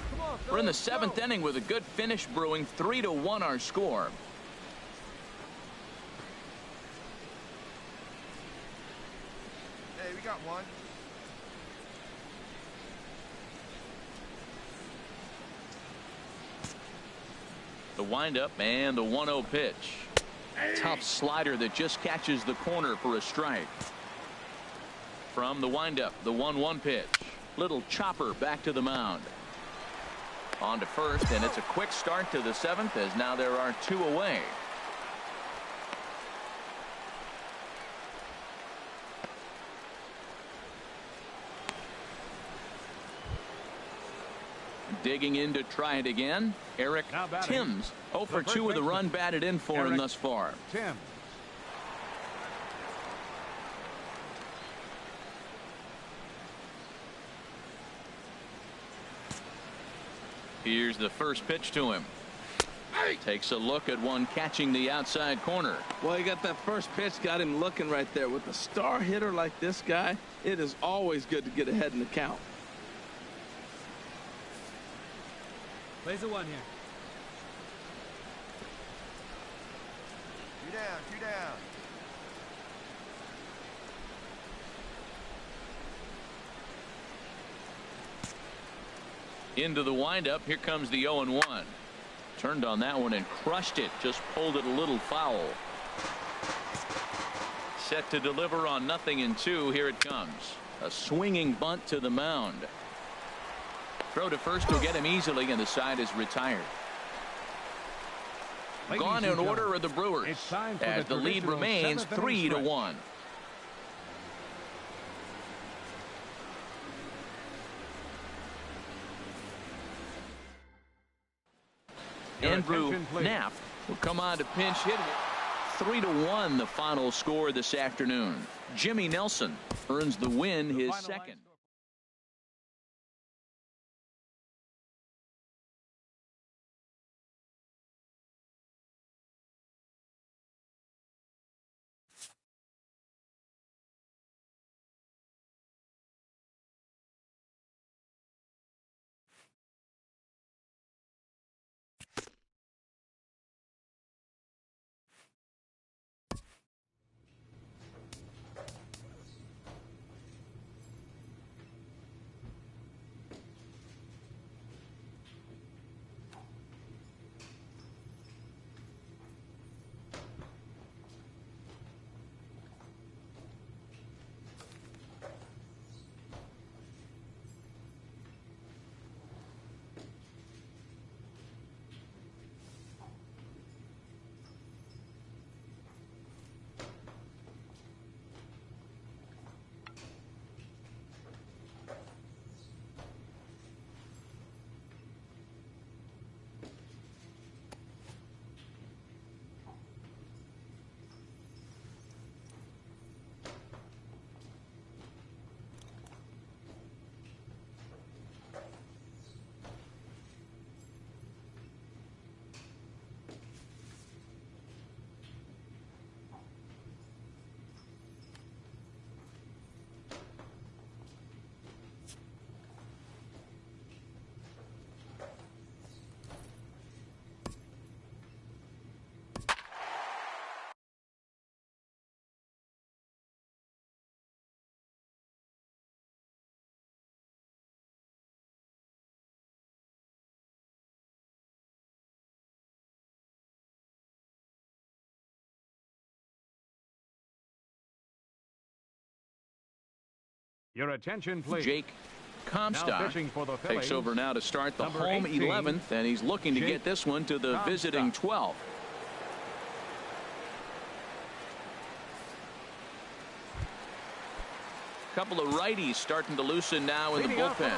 We're in the 7th inning with a good finish brewing. 3-1 our score. got one. The windup and the 1-0 pitch. Tough slider that just catches the corner for a strike. From the windup, the 1-1 pitch. Little chopper back to the mound. On to first, and it's a quick start to the 7th as now there are 2 away. Digging in to try it again. Eric Timms. 0 for 2 with a run batted in for him thus far. Timms. Here's the first pitch to him. Takes a look at one catching the outside corner. Well, he got that first pitch, got him looking right there. With a star hitter like this guy, it is always good to get ahead in the count. Plays a 1 here. 2 down, 2 down. Into the windup. Here comes the 0-1. Turned on that one and crushed it. Just pulled it a little foul. Set to deliver on 0-2. Here it comes. A swinging bunt to the mound. Throw to first will get him easily, and the side is retired. Gone in order are the Brewers as the lead remains 3-1. Andrew Knapp will come on to pinch hit. 3-1 the final score this afternoon. Jimmy Nelson earns the win, his second. Your attention, please. Jake Comstock takes over now to start the home 11th, and he's looking to get this one to the visiting 12th. Couple of righties starting to loosen now in the bullpen.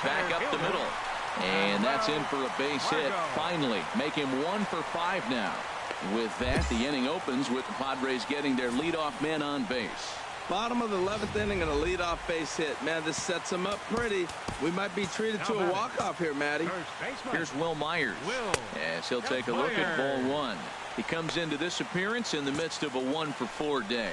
Back up the middle, and that's in for a base hit. Finally, make him 1 for 5 now. With that, the inning opens with the Padres getting their leadoff man on base. Bottom of the 11th inning and a leadoff base hit. Man, this sets him up pretty. We might be treated to a walk-off here, Matty. Here's Will Myers as he'll take a look at ball 1. He comes into this appearance in the midst of a 1 for 4 day.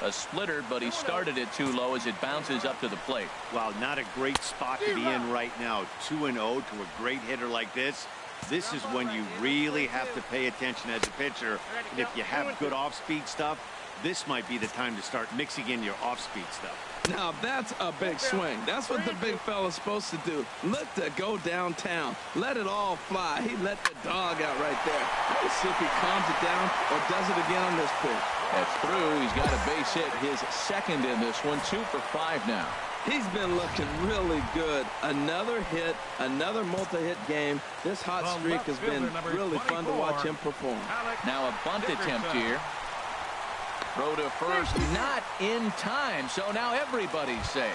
A splitter, but he started it too low as it bounces up to the plate. Well, not a great spot to be in right now. 2-0 to a great hitter like this. This is when you really have to pay attention as a pitcher. And if you have good off-speed stuff, This might be the time to start mixing in your off-speed stuff. Now that's a big swing. That's what the big fella's supposed to do. Look to go downtown. Let it all fly. He let the dog out right there. Let's see if he calms it down or does it again on this pitch. That's through. He's got a base hit, his second in this one. 2 for 5 now. He's been looking really good. Another hit, another multi-hit game. This hot streak has been really fun to watch him perform. Now a bunt attempt here. Throw to first, not in time, so now everybody's safe.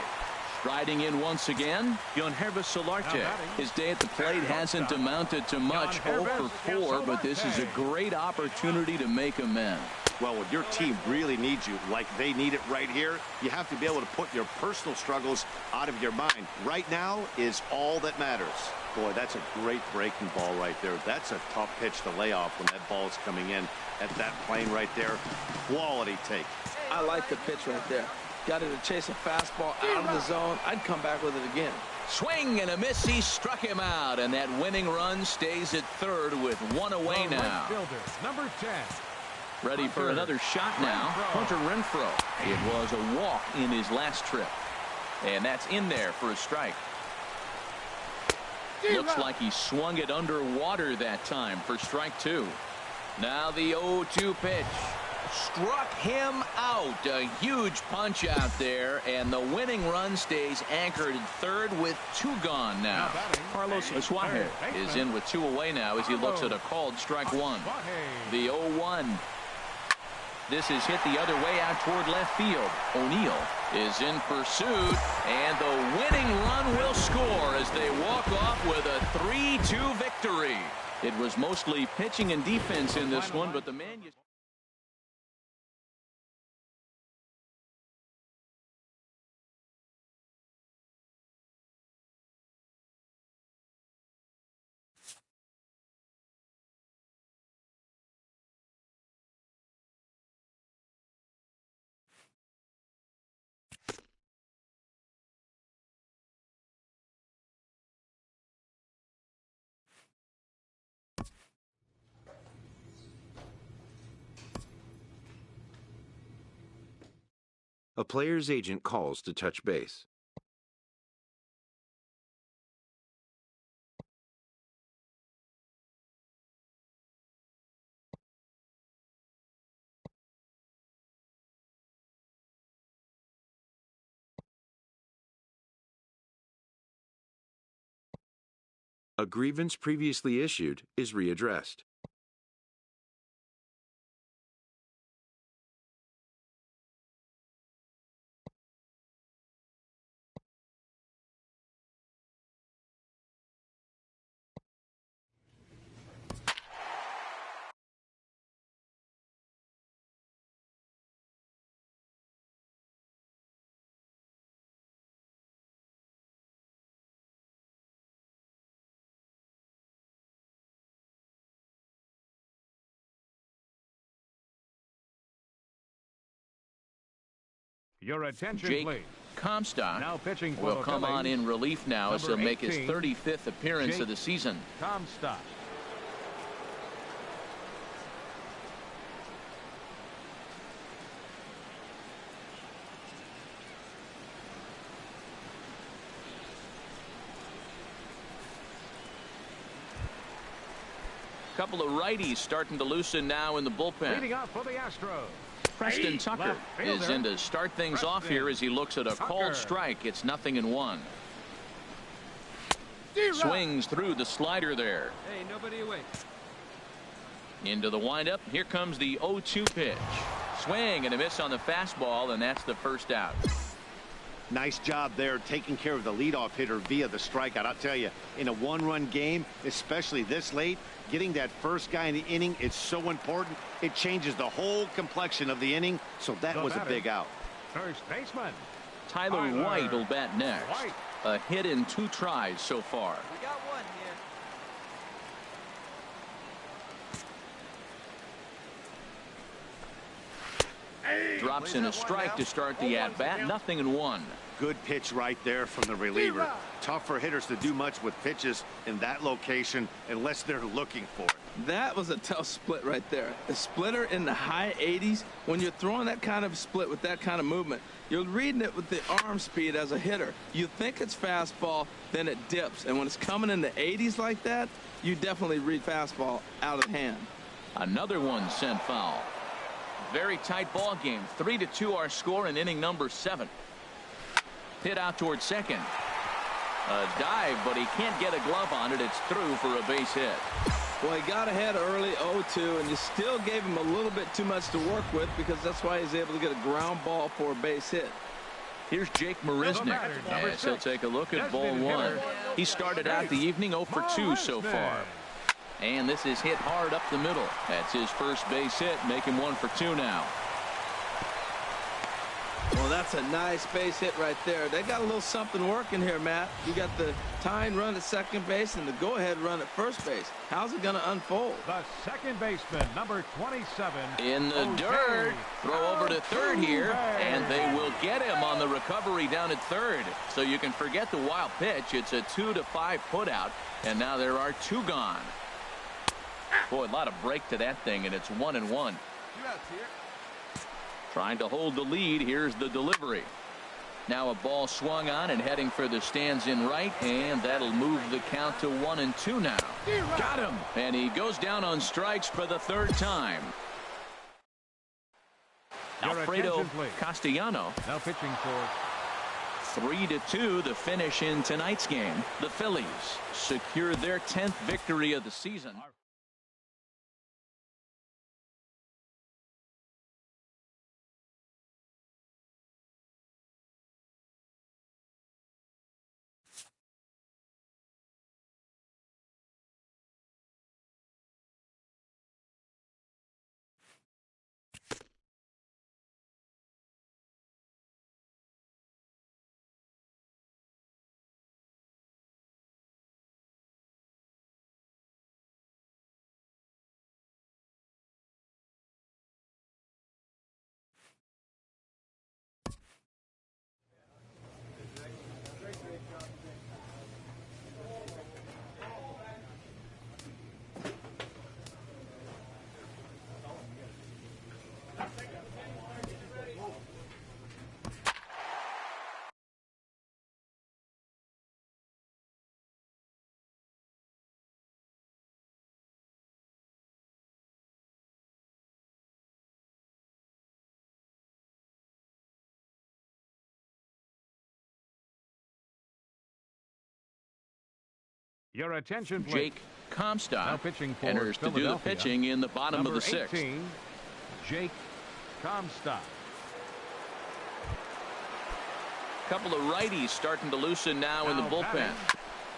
Striding in once again, Yonhervis Solarte. His day at the plate hasn't amounted to much, 0 for 4, but this is a great opportunity to make amends. Well, when your team really needs you, like they need it right here, you have to be able to put your personal struggles out of your mind. Right now is all that matters. Boy, that's a great breaking ball right there. That's a tough pitch to lay off when that ball's coming in at that plane right there. Quality take. I like the pitch right there. Got it to chase a fastball out of the zone. I'd come back with it again. Swing and a miss. He struck him out, and that winning run stays at third with 1 away now. Number 10. Ready for another shot now. Hunter Renfroe. It was a walk in his last trip, and that's in there for a strike. Looks like he swung it underwater that time for strike 2. Now the 0-2 pitch. Struck him out. A huge punch out there, and the winning run stays anchored at third with 2 gone now. Carlos Suárez is in with 2 away now as he looks at a called strike 1. The 0-1. This is hit the other way out toward left field. O'Neill is in pursuit, and the winning run will score as they walk off with a 3-2 victory. It was mostly pitching and defense in this one, but the man you... A player's agent calls to touch base. A grievance previously issued is readdressed. Your attention, Jake please. Comstock Now pitching for will the come on Phillies. in relief now as he'll Number make his 18, 35th appearance Jake of the season. Comstock. Couple of righties starting to loosen now in the bullpen. Leading off for the Astros. Preston Tucker is in to start things off here as he looks at a called strike. It's 0-1. Swings through the slider there. Hey, nobody away. Into the windup. Here comes the 0-2 pitch. Swing and a miss on the fastball, and that's the first out. Nice job there taking care of the leadoff hitter via the strikeout. I'll tell you, in a one-run game, especially this late, getting that first guy in the inning is so important. It changes the whole complexion of the inning, so that was a big out. First baseman. Tyler White will bat next. A hit in 2 tries so far. We got one here. Drops in a strike to start the at-bat. 0-1. Good pitch right there from the reliever. Tough for hitters to do much with pitches in that location unless they're looking for it. That was a tough split right there. A splitter in the high 80s. When you're throwing that kind of split with that kind of movement, you're reading it with the arm speed as a hitter. You think it's fastball, then it dips. And when it's coming in the 80s like that, you definitely read fastball out of hand. Another one sent foul. Very tight ball game. 3-2 our score in inning number 7. Hit out towards second. A dive, but he can't get a glove on it. It's through for a base hit. Well, he got ahead early, 0-2, and you still gave him a little bit too much to work with because that's why he's able to get a ground ball for a base hit. Here's Jake Marisnick as he'll take a look at ball 1. He started out the evening 0 for 2 so far. And this is hit hard up the middle. That's his first base hit, making 1 for 2 now. Well, that's a nice base hit right there. They got a little something working here, Matt. You got the tying run at second base and the go-ahead run at first base. How's it going to unfold? The second baseman, number 27. In the dirt. Throw over to third here, and they will get him on the recovery down at third. So you can forget the wild pitch. It's a 2-5 putout, and now there are 2 gone. Boy, a lot of break to that thing, and it's 1-1. 2 outs here. Trying to hold the lead. Here's the delivery. Now a ball swung on and heading for the stands in right, and that'll move the count to 1-2 now. Got him, and he goes down on strikes for the 3rd time. Alfredo Castellano. Now pitching for 3-2 the finish in tonight's game. The Phillies secure their 10th victory of the season. your attention, please. Jake Comstock pitching for enters to do the pitching in the bottom of the 6th. 18, Jake Comstock. Couple of righties starting to loosen now in the bullpen.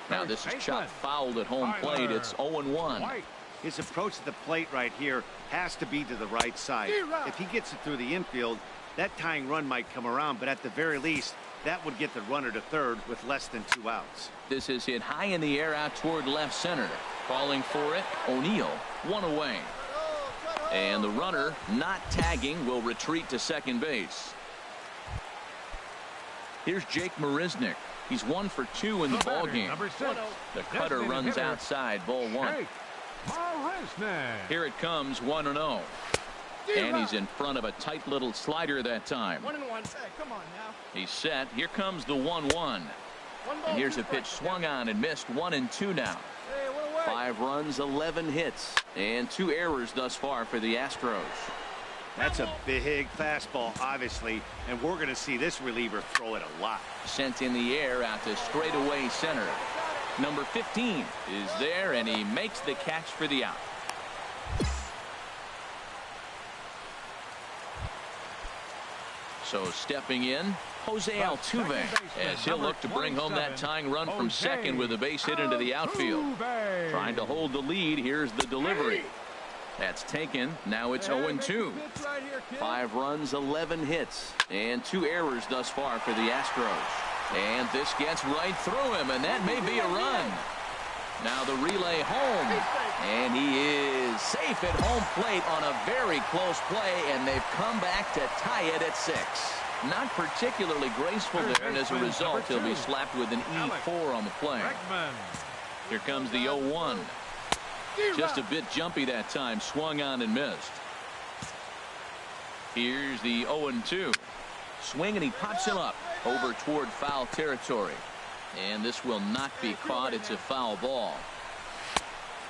Now this is chopped fouled at home plate. It's 0-1. His approach to the plate right here has to be to the right side. If he gets it through the infield, that tying run might come around, but at the very least, that would get the runner to third with less than 2 outs. This is hit high in the air out toward left center. Calling for it, O'Neill, 1 away. And the runner, not tagging, will retreat to second base. Here's Jake Marisnick. He's 1 for 2 in the ball game. Number 6. The cutter runs outside, ball 1. Here it comes, 1-0. And he's in front of a tight little slider that time. 1-1. Hey, come on now. He's set. Here comes the 1-1. And here's a pitch swung on and missed. 1-2 now. 5 runs, 11 hits, and 2 errors thus far for the Astros. That's a big fastball, obviously, and we're going to see this reliever throw it a lot. Sent in the air out to straightaway center. Number 15 is there, and he makes the catch for the out. So stepping in, Jose Altuve, as he'll look to bring home that tying run from second with a base hit into the outfield. Trying to hold the lead. Here's the delivery. That's taken. Now it's 0-2. 5 runs, 11 hits, and 2 errors thus far for the Astros. And this gets right through him, and that may be a run. Now the relay home, and he is safe at home plate on a very close play, and they've come back to tie it at 6. Not particularly graceful there, and as a result, he'll be slapped with an E4 on the play. Here comes the 0-1. Just a bit jumpy that time, swung on and missed. Here's the 0-2. Swing, and he pops him up over toward foul territory. And this will not be caught. It's a foul ball.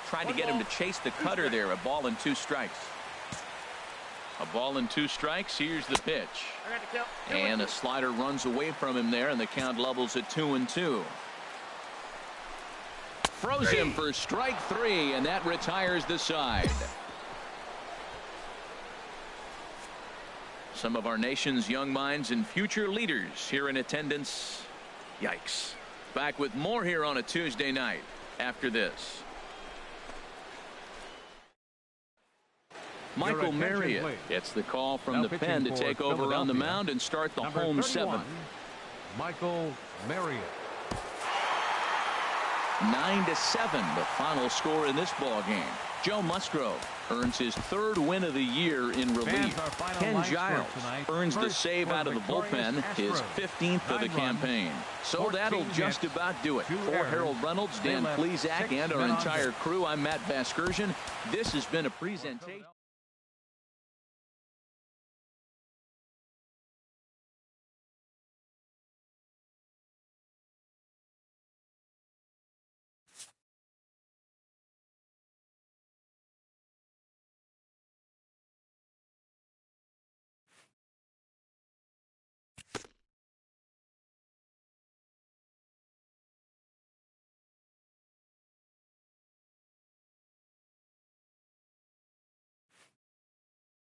Tried to get him to chase the cutter there. A ball and 2 strikes. A ball and 2 strikes. Here's the pitch. And a slider runs away from him there, and the count levels at 2-2. Froze him for strike 3, and that retires the side. Some of our nation's young minds and future leaders here in attendance. Yikes. Back with more here on a Tuesday night after this. Michael Marriott gets the call from the pen to take over on the mound and start the home 7. Michael Marriott. 9-7, the final score in this ball game. Joe Musgrove earns his 3rd win of the year in relief. Ken Giles earns the save out of the bullpen, his 15th of the campaign. So that'll just about do it. For Harold Reynolds, Dan Plesac, and our entire crew, I'm Matt Vasgersian. This has been a presentation.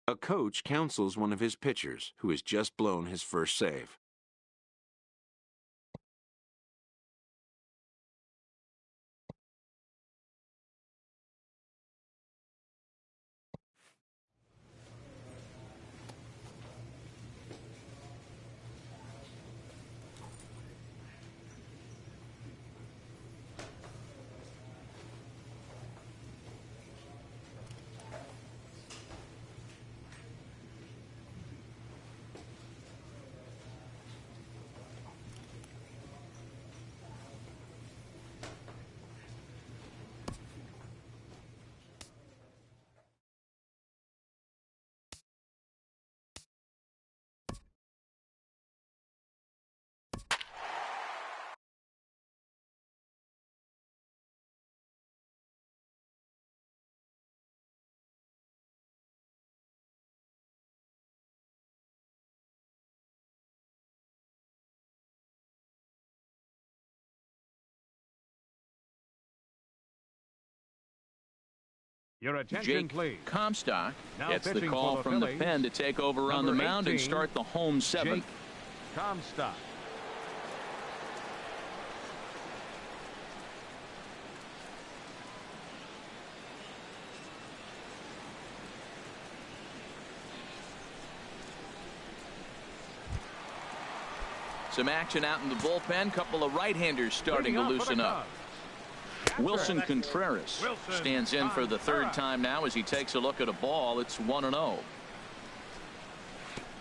A coach counsels one of his pitchers who has just blown his first save. Your attention, Jake please. Comstock Now gets the pitching call for the from the Phillies, pen to take over on the number mound and 18, start the home 7th. Jake Comstock. Some action out in the bullpen. Couple of right-handers starting to loosen up. Wilson Contreras stands in for the 3rd time now as he takes a look at a ball. It's 1-0.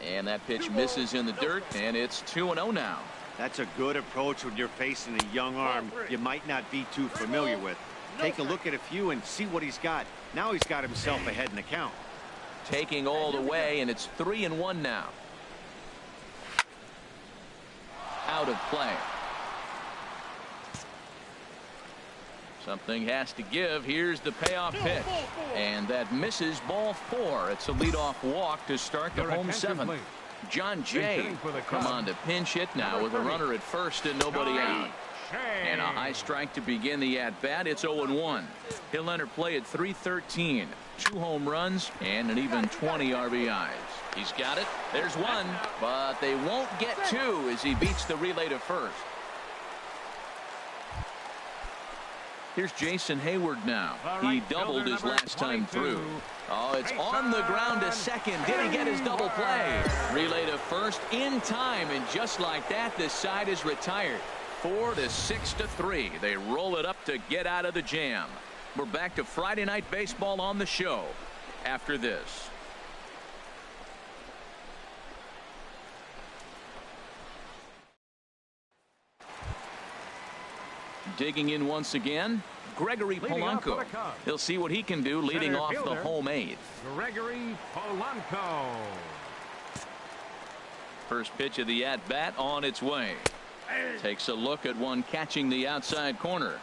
And that pitch misses in the dirt, and it's 2-0 now. That's a good approach when you're facing a young arm you might not be too familiar with. Take a look at a few and see what he's got. Now he's got himself ahead in the count. Taking all the way, and it's 3-1 now. Out of play. Something has to give. Here's the payoff pitch. And that misses, ball 4. It's a leadoff walk to start the home 7th. John Jay come on to pinch hit now with a runner at first and nobody out. And a high strike to begin the at-bat. It's 0-1. He'll enter play at .313. 2 home runs and an even 20 RBIs. He's got it. There's 1, but they won't get 2 as he beats the relay to first. Here's Jason Hayward now. He doubled his last time through. Oh, it's on the ground to second. Did he get his double play? Relay to first in time, and just like that, this side is retired. 4-6-3. They roll it up to get out of the jam. We're back to Friday Night Baseball on the show after this. Digging in once again, Gregory Leading off for Polanco. the Cubs. He'll see what he can do leading Center off the fielder. home eighth. Gregory Polanco. First pitch of the at-bat on its way. Takes a look at one catching the outside corner.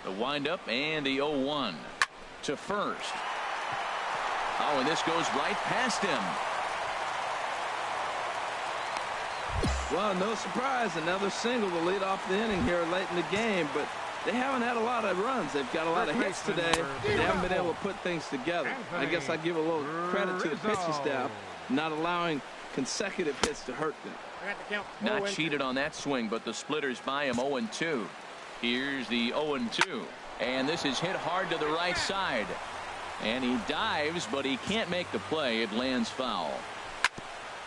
The windup and the 0-1 to first. Oh, and this goes right past him. Well, no surprise, another single to lead off the inning here late in the game, but they haven't had a lot of runs. They've got a lot of hits today. They haven't been able to put things together. I guess I give a little credit to the pitching staff, not allowing consecutive hits to hurt them. Not cheated on that swing, but the splitters by him 0-2. Here's the 0-2. And this is hit hard to the right side. And he dives, but he can't make the play. It lands foul.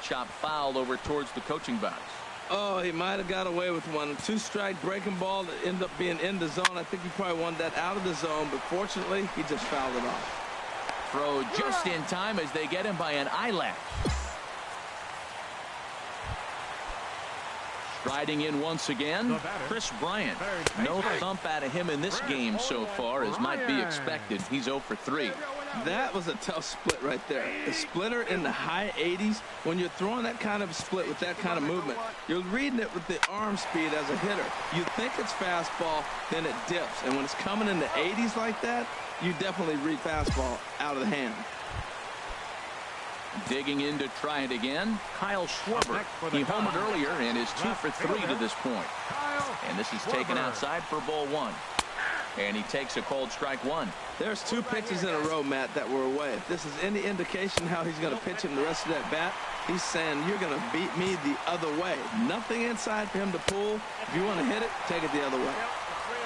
Chop foul over towards the coaching box. Oh, he might have got away with one. Two-strike breaking ball that ended up being in the zone. I think he probably wanted that out of the zone, but fortunately, he just fouled it off. Throw just in time as they get him by an eyelash. Striding in once again, Chris Bryant. No thump out of him in this game so far, as might be expected. He's 0 for 3. That was a tough split right there. The splitter in the high 80s, when you're throwing that kind of split with that kind of movement, you're reading it with the arm speed as a hitter. You think it's fastball, then it dips. And when it's coming in the 80s like that, you definitely read fastball out of the hand. Digging in to try it again, Kyle Schwarber. He homered earlier and is 2 for 3 to this point. And this is taken outside for ball 1. And he takes a cold strike 1. There's 2 pitches in a row, Matt, that were away. If this is any indication how he's going to pitch him the rest of that bat, he's saying you're going to beat me the other way. Nothing inside for him to pull. If you want to hit it, take it the other way.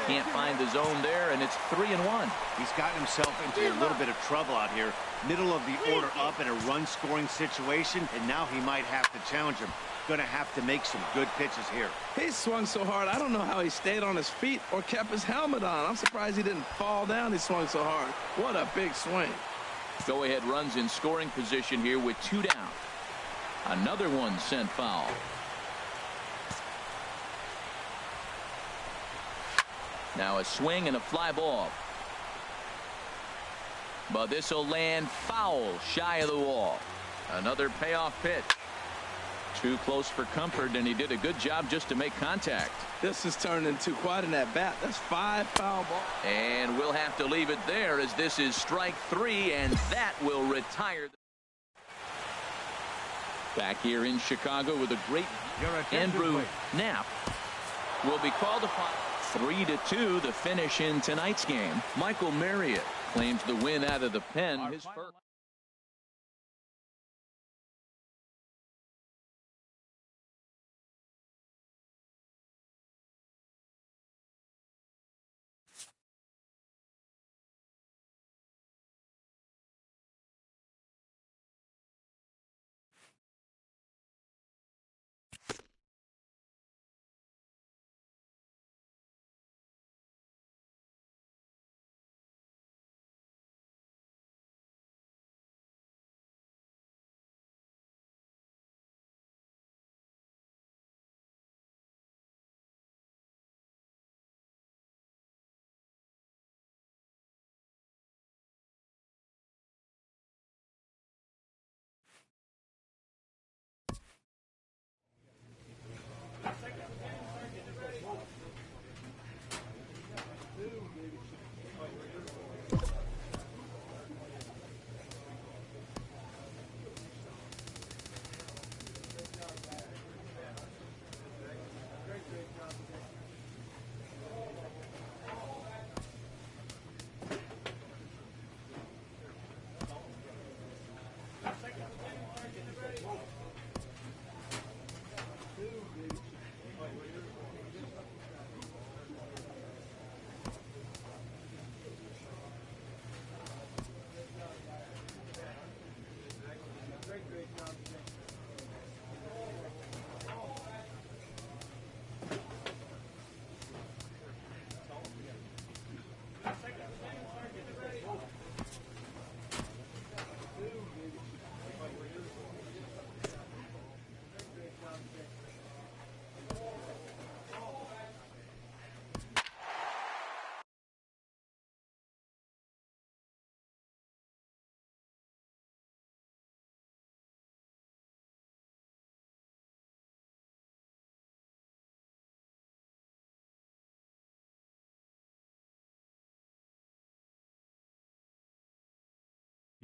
Can't find the zone there, and it's 3-1. He's gotten himself into a little bit of trouble out here. Middle of the order up in a run-scoring situation, and now he might have to challenge him. Going to have to make some good pitches here. He swung so hard, I don't know how he stayed on his feet or kept his helmet on. I'm surprised he didn't fall down. He swung so hard. What a big swing. Go-ahead runs in scoring position here with 2 down. Another one sent foul. Now a swing and a fly ball. But this will land foul shy of the wall. Another payoff pitch. Too close for comfort, and he did a good job just to make contact. This has turned into quite an at-bat. That's 5 foul balls. And we'll have to leave it there, as this is strike 3, and that will retire. Back here in Chicago with a great Andrew Knapp will be called upon. 3-2 the finish in tonight's game. Michael Marriott claims the win out of the pen. His first.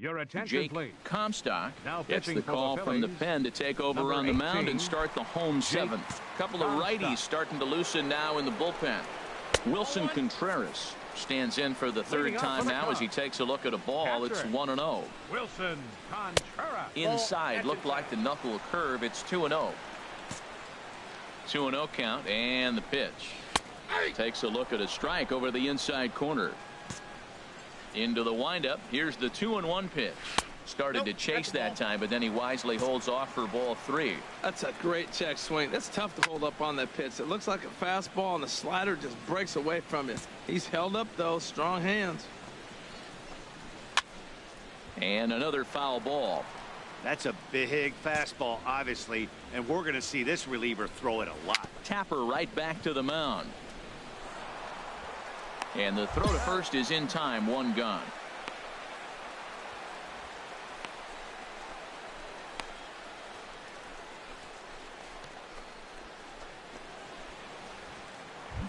Your attention, Jake please. Comstock Now gets pitching the for call the from the Phillies, pen to take over number on the mound 18, and start the home seventh. Couple of Comstock. righties starting to loosen now in the bullpen. Wilson Contreras stands in for the third Leading off time for the now as he Cubs. takes a look at a ball. It's Patrick. 1-0. Wilson Contreras. Inside looked like the knuckle curve. It's 2-0. 2-0 count, and the pitch. Takes a look at a strike over the inside corner. Into the windup. Here's the 2-1 pitch. Started to chase that time, but then he wisely holds off for ball 3. That's a great check swing. That's tough to hold up on that pitch. It looks like a fastball, and the slider just breaks away from you. He's held up, though. Strong hands. And another foul ball. That's a big fastball, obviously, and we're going to see this reliever throw it a lot. Tapper right back to the mound. And the throw to first is in time. 1 gone.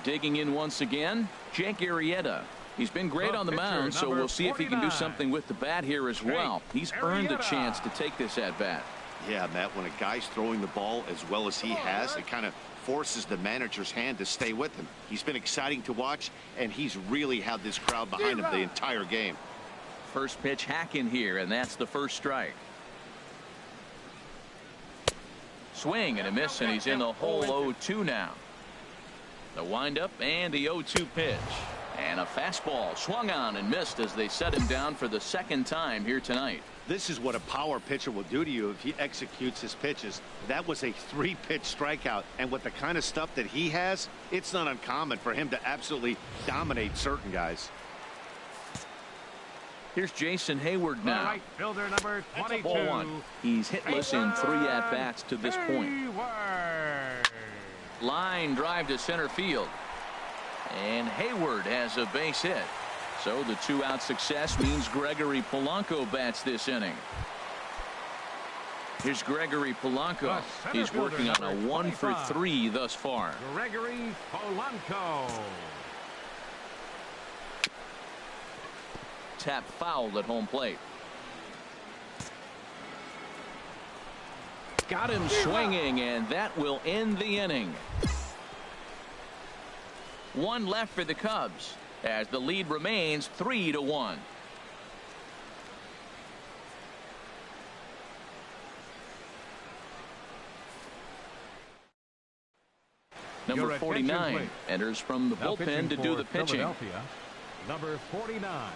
Digging in once again, Jake Arrieta. He's been great on the mound, so we'll see if he can do something with the bat here as well. He's earned a chance to take this at bat. Yeah, Matt, when a guy's throwing the ball as well as he has, it kind of forces the manager's hand to stay with him. He's been exciting to watch, and he's really had this crowd behind him the entire game. First pitch hack in here, and that's the first strike. Swing and a miss, and he's in the hole 0-2 now. The windup and the 0-2 pitch. And a fastball swung on and missed as they set him down for the second time here tonight. This is what a power pitcher will do to you if he executes his pitches. That was a 3-pitch strikeout, and with the kind of stuff that he has, it's not uncommon for him to absolutely dominate certain guys. Here's Jason Hayward now. Right fielder number 22. Ball 1. He's hitless in 3 at-bats to this point. Hayward. Line drive to center field. And Hayward has a base hit. So the 2-out success means Gregory Polanco bats this inning. Here's Gregory Polanco. He's working on a 1 for 3 thus far. Gregory Polanco. Tap fouled at home plate. Got him swinging, and that will end the inning. 1 left for the Cubs as the lead remains 3-1. Number 49 enters from the bullpen to do the pitching. Number 49.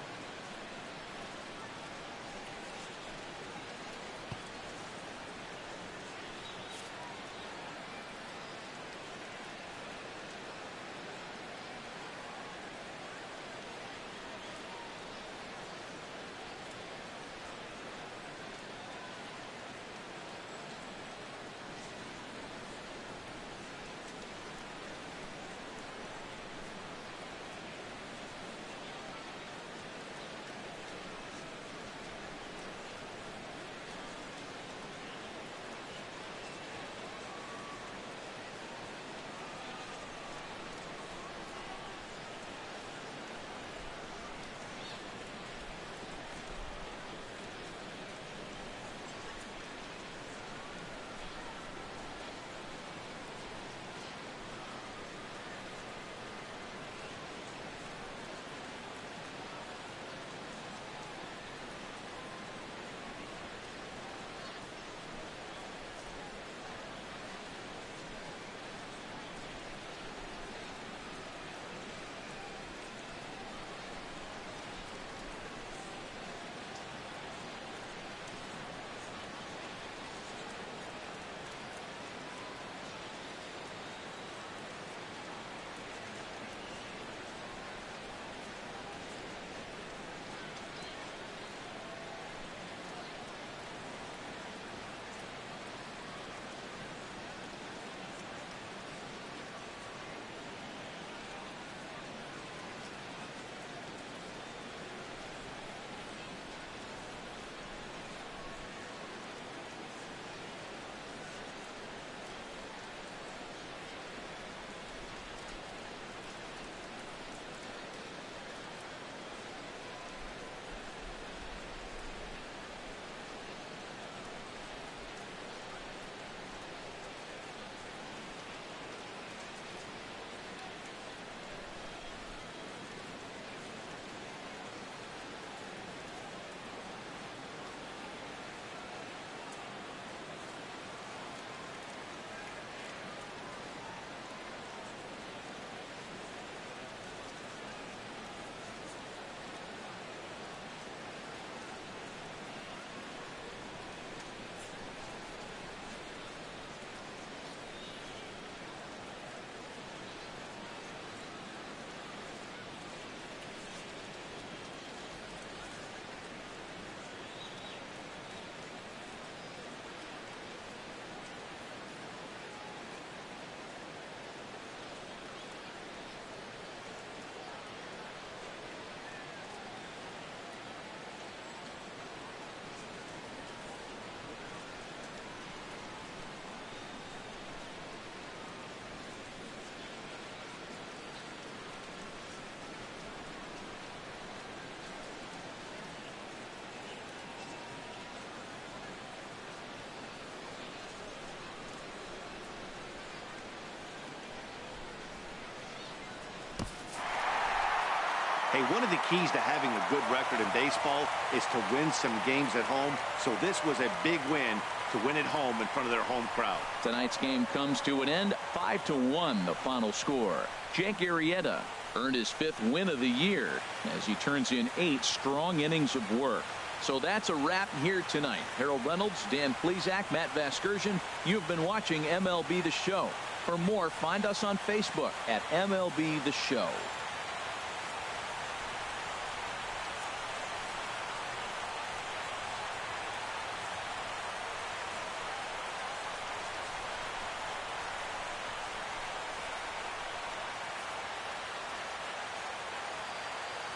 Hey, one of the keys to having a good record in baseball is to win some games at home. So this was a big win to win at home in front of their home crowd. Tonight's game comes to an end. 5-1 the final score. Jake Arrieta earned his 5th win of the year as he turns in 8 strong innings of work. So that's a wrap here tonight. Harold Reynolds, Dan Plesac, Matt Vasgersian. You've been watching MLB The Show. For more, find us on Facebook at MLB The Show.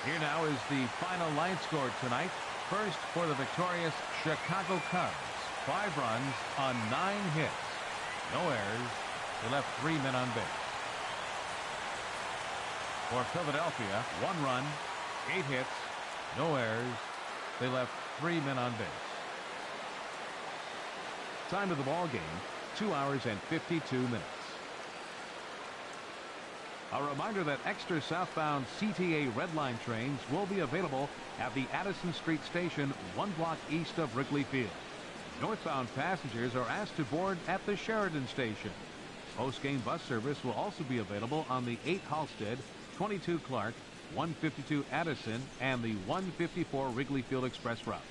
Here now is the final line score tonight. First for the victorious Chicago Cubs. 5 runs on 9 hits. No errors. They left 3 men on base. For Philadelphia, 1 run, 8 hits, no errors. They left 3 men on base. Time of the ball game, 2 hours and 52 minutes. A reminder that extra southbound CTA Red Line trains will be available at the Addison Street station 1 block east of Wrigley Field. Northbound passengers are asked to board at the Sheridan station. Post-game bus service will also be available on the 8 Halstead, 22 Clark, 152 Addison, and the 154 Wrigley Field Express routes.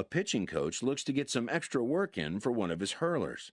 A pitching coach looks to get some extra work in for one of his hurlers.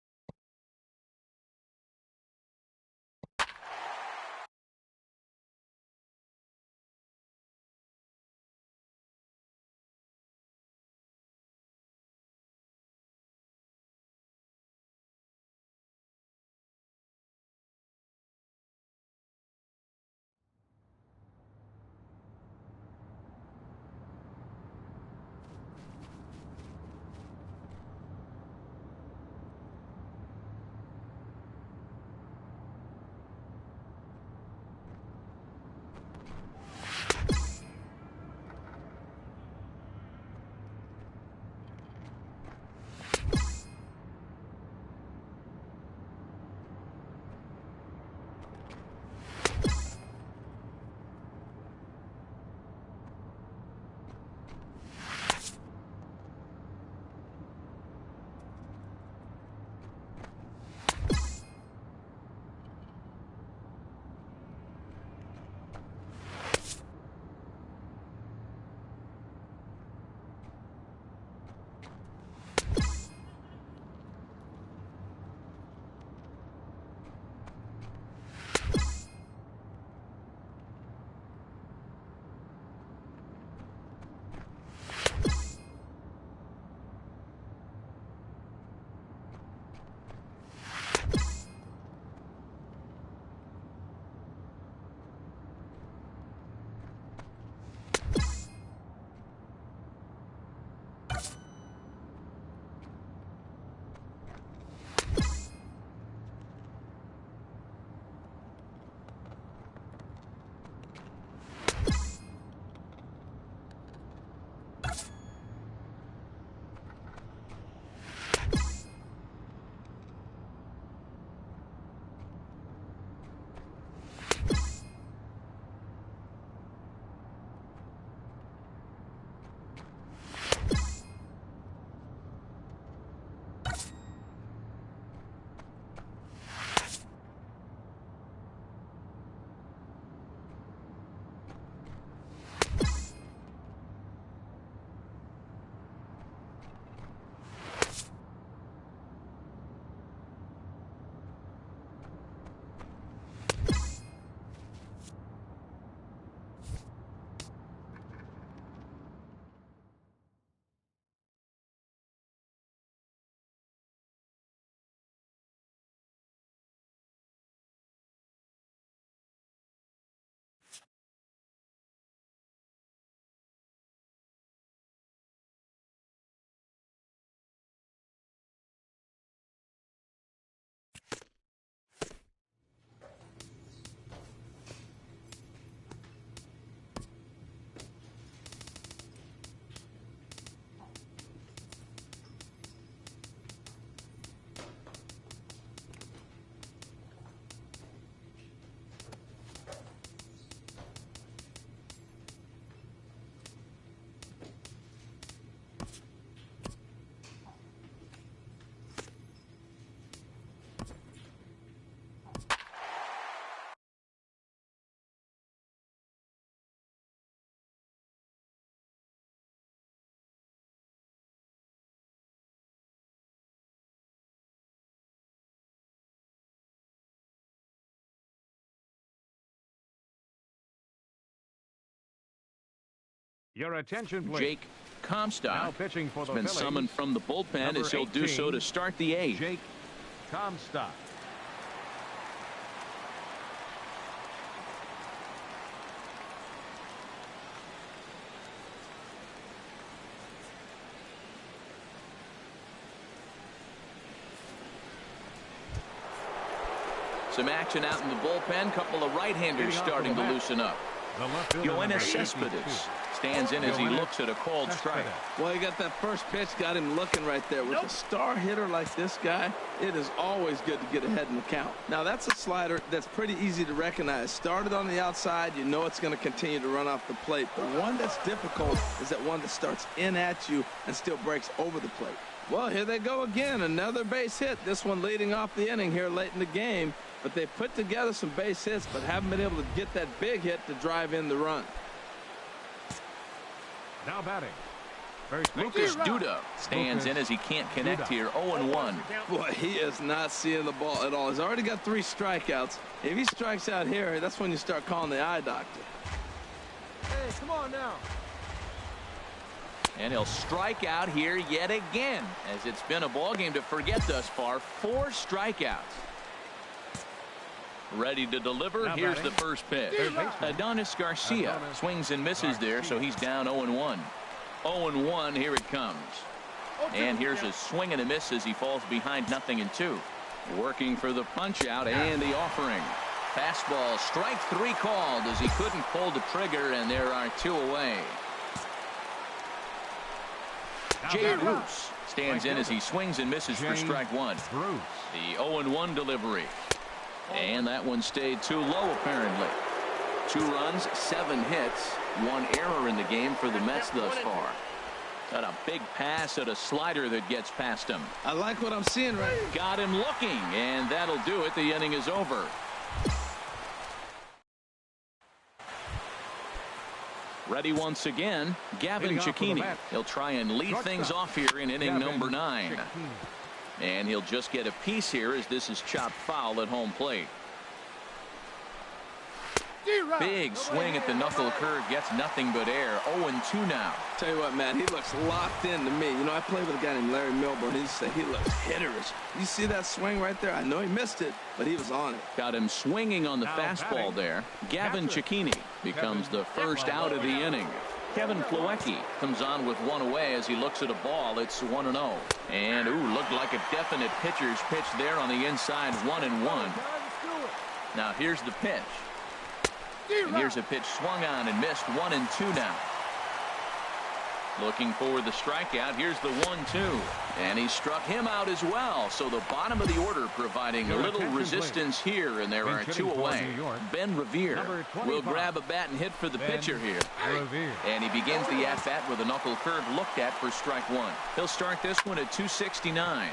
Your attention, please. Jake Comstock Now pitching for has the been Phillies, summoned from the bullpen number as he'll do so 18, to start the eighth. Jake Comstock. Some action out in the bullpen. Couple of right-handers starting to loosen up. Yoenis Cespedes stands in as he looks at a called strike. Well, he got that first pitch, got him looking right there. With a star hitter like this guy, it is always good to get ahead in the count. Now, that's a slider that's pretty easy to recognize. Started on the outside, you know it's going to continue to run off the plate. The one that's difficult is that one that starts in at you and still breaks over the plate. Well, here they go again. Another base hit. This one leading off the inning here late in the game. But they put together some base hits, but haven't been able to get that big hit to drive in the run. Now batting, Lucas Duda stands in as he can't connect here. 0-1. Boy, he is not seeing the ball at all. He's already got 3 strikeouts. If he strikes out here, that's when you start calling the eye doctor. Hey, come on now. And he'll strike out here yet again, as it's been a ball game to forget thus far. 4 strikeouts. Ready to deliver. Here's the first pitch. Adonis Garcia swings and misses there, so he's down 0-1. 0-1, here it comes. And here's a swing and a miss as he falls behind 0-2. Working for the punch out and the offering. Fastball, strike 3 called as he couldn't pull the trigger, and there are 2 away. Jay Bruce stands in as he swings and misses for strike 1. The 0-1 delivery. And that one stayed too low, apparently. 2 runs, 7 hits, 1 error in the game for the Mets thus far. Got a big pass at a slider that gets past him. I like what I'm seeing right now. Got him looking, and that'll do it. The inning is over. Ready once again, Gavin Cecchini. He'll try and lead things off here in inning number 9. And he'll just get a piece here as this is chopped foul at home plate. Big swing at the knuckle curve, gets nothing but air. 0-2 now. Tell you what, man, he looks locked in to me. You know, I played with a guy named Larry Milburn. He said he looks hitterish. You see that swing right there? I know he missed it, but he was on it. Got him swinging on the fastball there. Gavin Cecchini becomes the first out of the inning. Kevin Plawecki comes on with 1 away as he looks at a ball. It's 1-0. And, looked like a definite pitcher's pitch there on the inside. 1-1. Now here's the pitch. And here's a pitch swung on and missed. 1-2 now. Looking for the strikeout. Here's the 1-2. And he struck him out as well. So the bottom of the order providing a little resistance here, and there are 2 away. Ben Revere will grab a bat and hit for the pitcher here. And he begins the at-bat with a knuckle curve looked at for strike 1. He'll start this one at 269.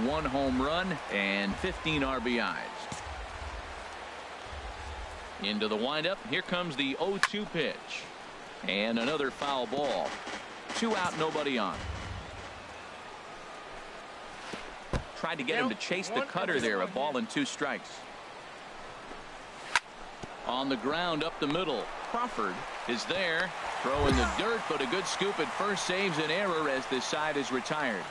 1 home run and 15 RBIs. Into the windup. Here comes the 0-2 pitch. And another foul ball. 2 out, nobody on. Tried to get him to chase the cutter there. A ball and 2 strikes. On the ground up the middle. Crawford is there. Throw in the dirt, but a good scoop at first saves an error as this side is retired.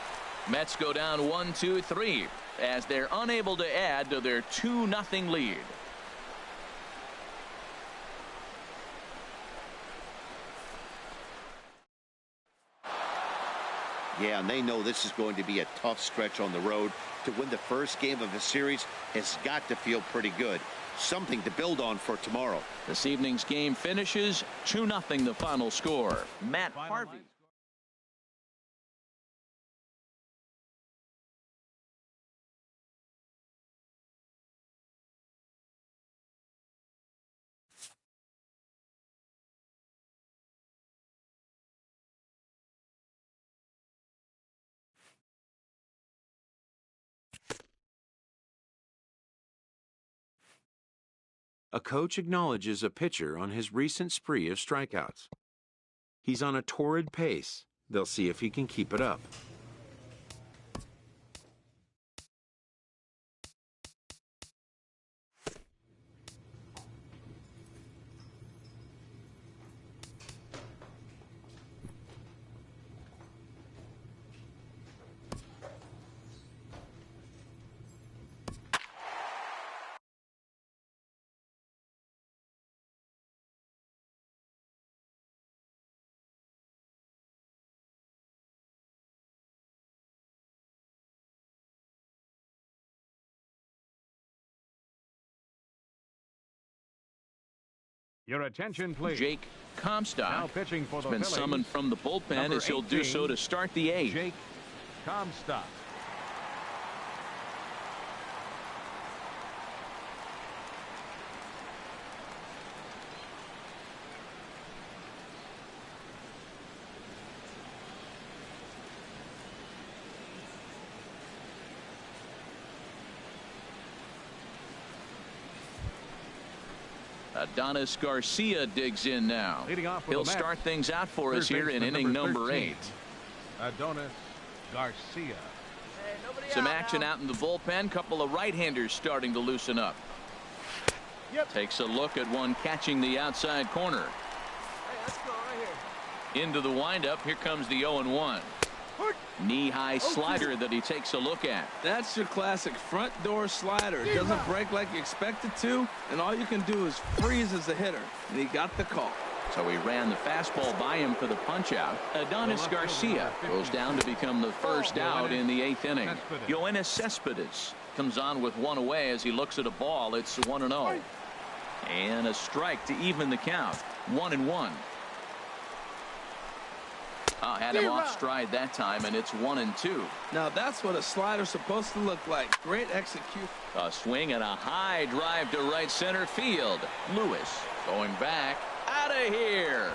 Mets go down 1-2-3 as they're unable to add to their 2-0 lead. Yeah, and they know this is going to be a tough stretch on the road. To win the first game of the series has got to feel pretty good. Something to build on for tomorrow. This evening's game finishes 2-0 the final score. Matt Harvey. A coach acknowledges a pitcher on his recent spree of strikeouts. He's on a torrid pace. They'll see if he can keep it up. Your attention, please. Jake Comstock Now pitching for has the been Phillies. summoned from the bullpen Number as he'll do 18, so to start the 8th. Jake Comstock. Adonis Garcia digs in now. Leading off for He'll the Mets, start things out for us third here in baseman inning number 13. 8. Adonis Garcia. Hey, nobody Some out action now. out in the bullpen. Couple of right-handers starting to loosen up. Yep. Takes a look at one catching the outside corner. Hey, let's go right here. Into the windup. Here comes the 0-1. Knee-high slider that he takes a look at. That's your classic front door slider. It doesn't break like you expect it to, and all you can do is freeze as a hitter. And he got the call. So he ran the fastball by him for the punch-out. Adonis Garcia goes down to become the first out in the 8th inning. Yoenis Cespedes comes on with one away as he looks at a ball. It's 1-0. And a strike to even the count. 1-1. Had him off stride that time, and it's 1-2. Now that's what a slider's supposed to look like. Great execution. A swing and a high drive to right center field. Lewis going back. Out of here.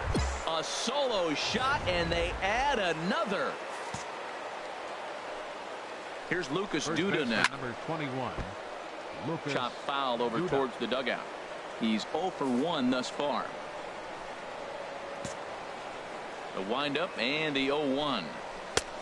A solo shot, and they add another. Here's Lucas Duda now. Number 21. Lucas Chop foul over Duda. towards the dugout. He's 0 for 1 thus far. The windup and the 0-1.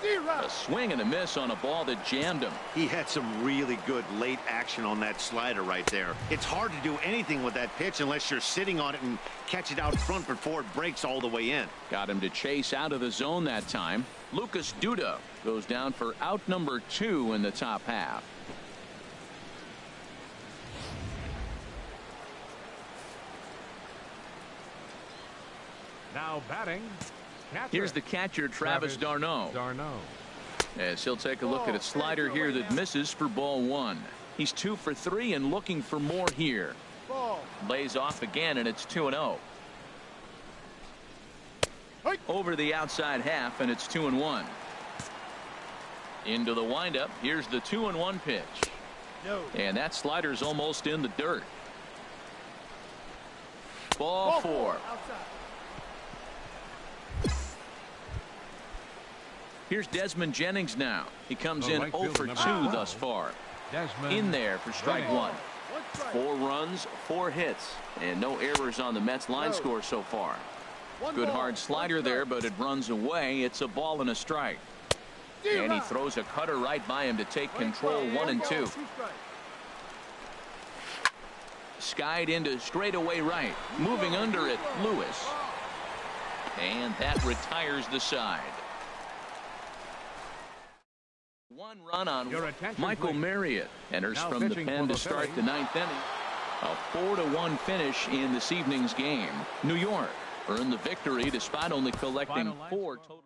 A swing and a miss on a ball that jammed him. He had some really good late action on that slider right there. It's hard to do anything with that pitch unless you're sitting on it and catch it out front before it breaks all the way in. Got him to chase out of the zone that time. Lucas Duda goes down for out number 2 in the top half. Now batting. Catcher. Here's the catcher, Travis d'Arnaud. As he'll take a look at a slider here that misses for ball 1. He's 2 for 3 and looking for more here. Ball. Lays off again, and it's 2-0. Over the outside half, and it's 2-1. Into the windup. Here's the 2-1 pitch. No. And that slider's almost in the dirt. Ball 4. Outside. Here's Desmond Jennings now. He comes The in right 0 for fielder, 2 number thus far. Desmond In there for strike Jennings. 1. 4 runs, 4 hits, and no errors on the Mets line score so far. Good hard slider there, but it runs away. It's a ball and a strike. And he throws a cutter right by him to take control. 1-2. Skied into straightaway right. Moving under it, Lewis. And that retires the side. 1 run on Your attention, Michael please. Marriott enters Now from the pitching pen for to the start the Phillies. 9th inning. A 4-1 finish in this evening's game. New York earned the victory despite only collecting Final line 4 score. total.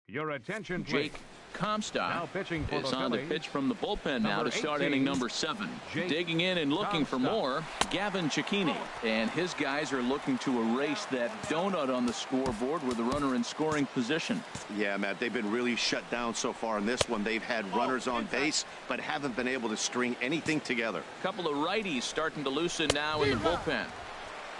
Your attention, please. Jake Comstock Now pitching for is the on to Phillies. pitch from the bullpen now Number to start 18, inning number 7. Jake Digging in and looking for Comstock. more, Gavin Cecchini. And his guys are looking to erase that donut on the scoreboard with the runner in scoring position. Yeah, Matt, they've been really shut down so far in this one. They've had runners on base, but haven't been able to string anything together. A couple of righties starting to loosen now in the bullpen.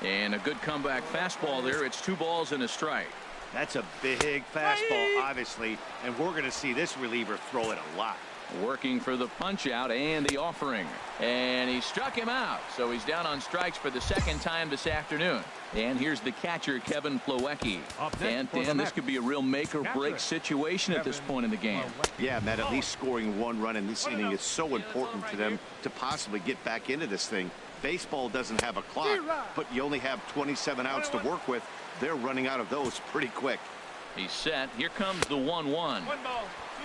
And a good comeback fastball there. It's 2 balls and a strike. That's a big fastball, obviously, and we're going to see this reliever throw it a lot. Working for the punch out and the offering. And he struck him out. So he's down on strikes for the second time this afternoon. And here's the catcher, Kevin Plawecki. And Dan, this could be a real make or break situation at this point in the game. Yeah, Matt, at least scoring one run in this inning is so important for them to possibly get back into this thing. Baseball doesn't have a clock, but you only have 27 outs to work with. They're running out of those pretty quick. He's set. Here comes the 1-1.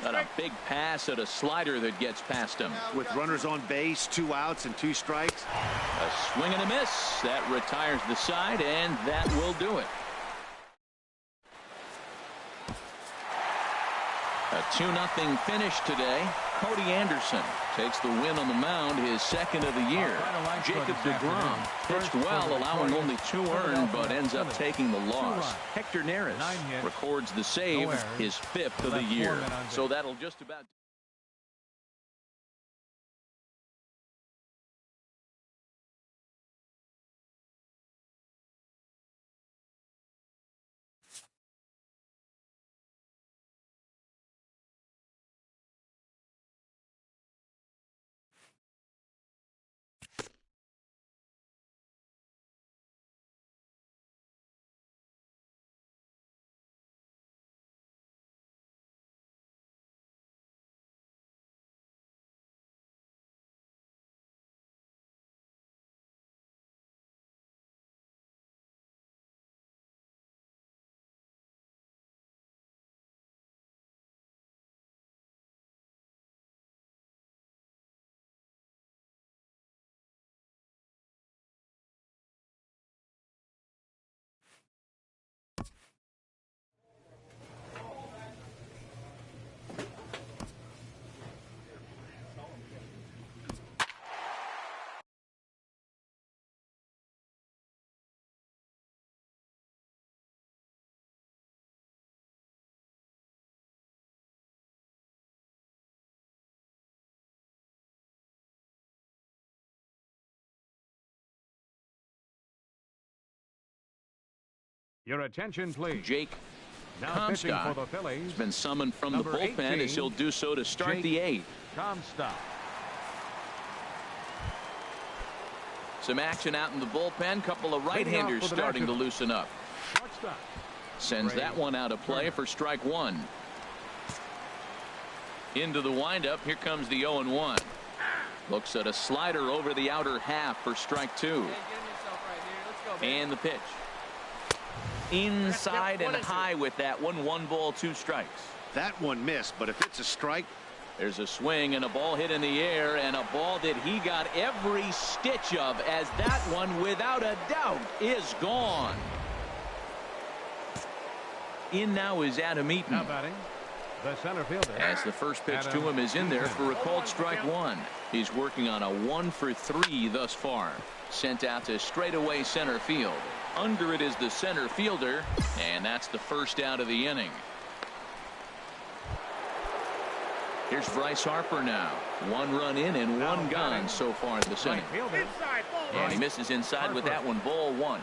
Got a big pass at a slider that gets past him. With runners on base, 2 outs and 2 strikes. A swing and a miss. That retires the side, and that will do it. A 2-0 finish today. Cody Anderson takes the win on the mound, his second of the year. Jacob deGrom pitched well, allowing only 2 earned, but ends up taking the loss. Hector Neris records the save, his 5th of the year. So that'll just about... Your attention, please. Jake Comstock has been summoned from the bullpen 18, as he'll do so to start Jake the 8th. Comstock. Some action out in the bullpen. Couple of right-handers starting to loosen up. Sends that one out of play for strike 1. Into the windup. Here comes the 0-1. Looks at a slider over the outer half for strike 2. And the pitch. Inside and high with that one. 1 ball, 2 strikes. That one missed, but if it's a strike. There's a swing and a ball hit in the air, and a ball that he got every stitch of, as that one without a doubt is gone. In now is Adam Eaton. Now batting, the center fielder. As the first pitch to him is in there for a called strike 1. He's working on a 1 for 3 thus far. Sent out to straightaway center field. Under it is the center fielder, and that's the first out of the inning. Here's Bryce Harper now. 1 run in and 1 gone so far in this inning. And he misses inside with that one. Ball 1.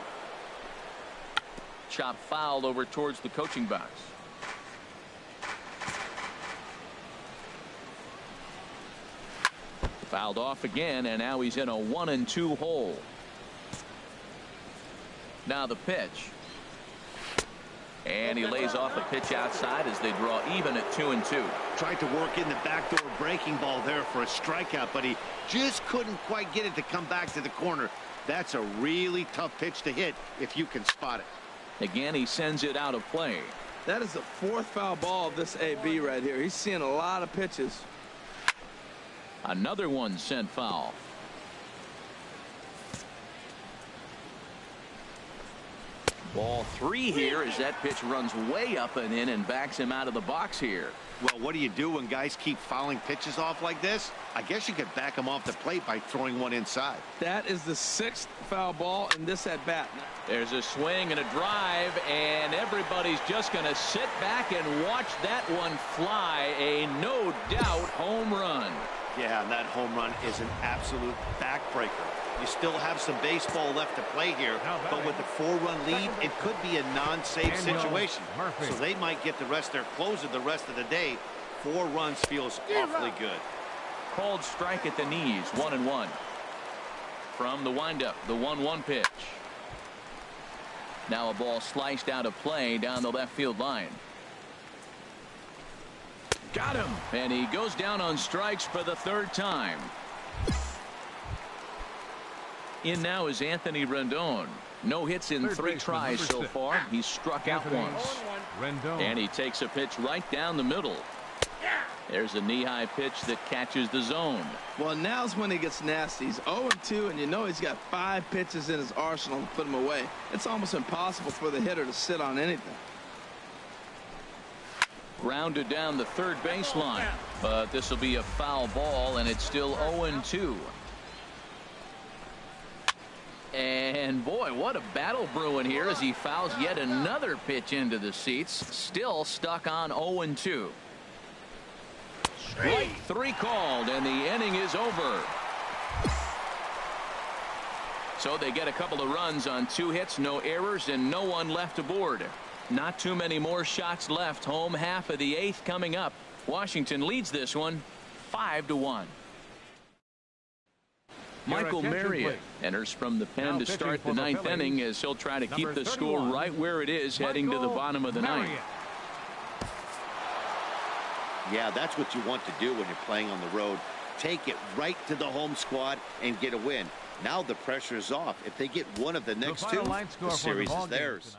Chop fouled over towards the coaching box. Fouled off again, and now he's in a 1-2 hole. Now the pitch. And he lays off a pitch outside as they draw even at 2-2. Tried to work in the backdoor breaking ball there for a strikeout, but he just couldn't quite get it to come back to the corner. That's a really tough pitch to hit if you can spot it. Again, he sends it out of play. That is the 4th foul ball of this AB right here. He's seeing a lot of pitches. Another one sent foul. Ball 3 here as that pitch runs way up and in and backs him out of the box here. Well, what do you do when guys keep fouling pitches off like this? I guess you could back them off the plate by throwing one inside. That is the 6th foul ball in this at bat. There's a swing and a drive, and everybody's just going to sit back and watch that one fly. A no doubt home run. Yeah, and that home run is an absolute backbreaker. You still have some baseball left to play here, but with the 4-run lead, it could be a non-safe situation. So they might get the rest of their closer the rest of the day 4 runs feels awfully good. Called strike at the knees, 1-1. From the windup, the 1-1 pitch. Now a ball sliced out of play down the left field line. Got him. And he goes down on strikes for the 3rd time. In now is Anthony Rendon. No hits in 3 tries so far. He's struck out once. Rendon. And he takes a pitch right down the middle. There's a knee-high pitch that catches the zone. Well, now's when he gets nasty. He's 0-2, and you know he's got 5 pitches in his arsenal to put him away. It's almost impossible for the hitter to sit on anything. Grounded down the 3rd baseline. But this will be a foul ball, and it's still 0-2. And boy, what a battle brewing here as he fouls yet another pitch into the seats. Still stuck on 0-2. Strike 3 called, and the inning is over. So they get a couple of runs on 2 hits, no errors, and no one left aboard. Not too many more shots left. Home half of the 8th coming up. Washington leads this one 5-1. Michael Marriott enters from the pen to start the 9th inning as he'll try to keep the score right where it is heading to the bottom of the 9th. Yeah, that's what you want to do when you're playing on the road. Take it right to the home squad and get a win. Now the pressure is off. If they get one of the next 2, the series is theirs.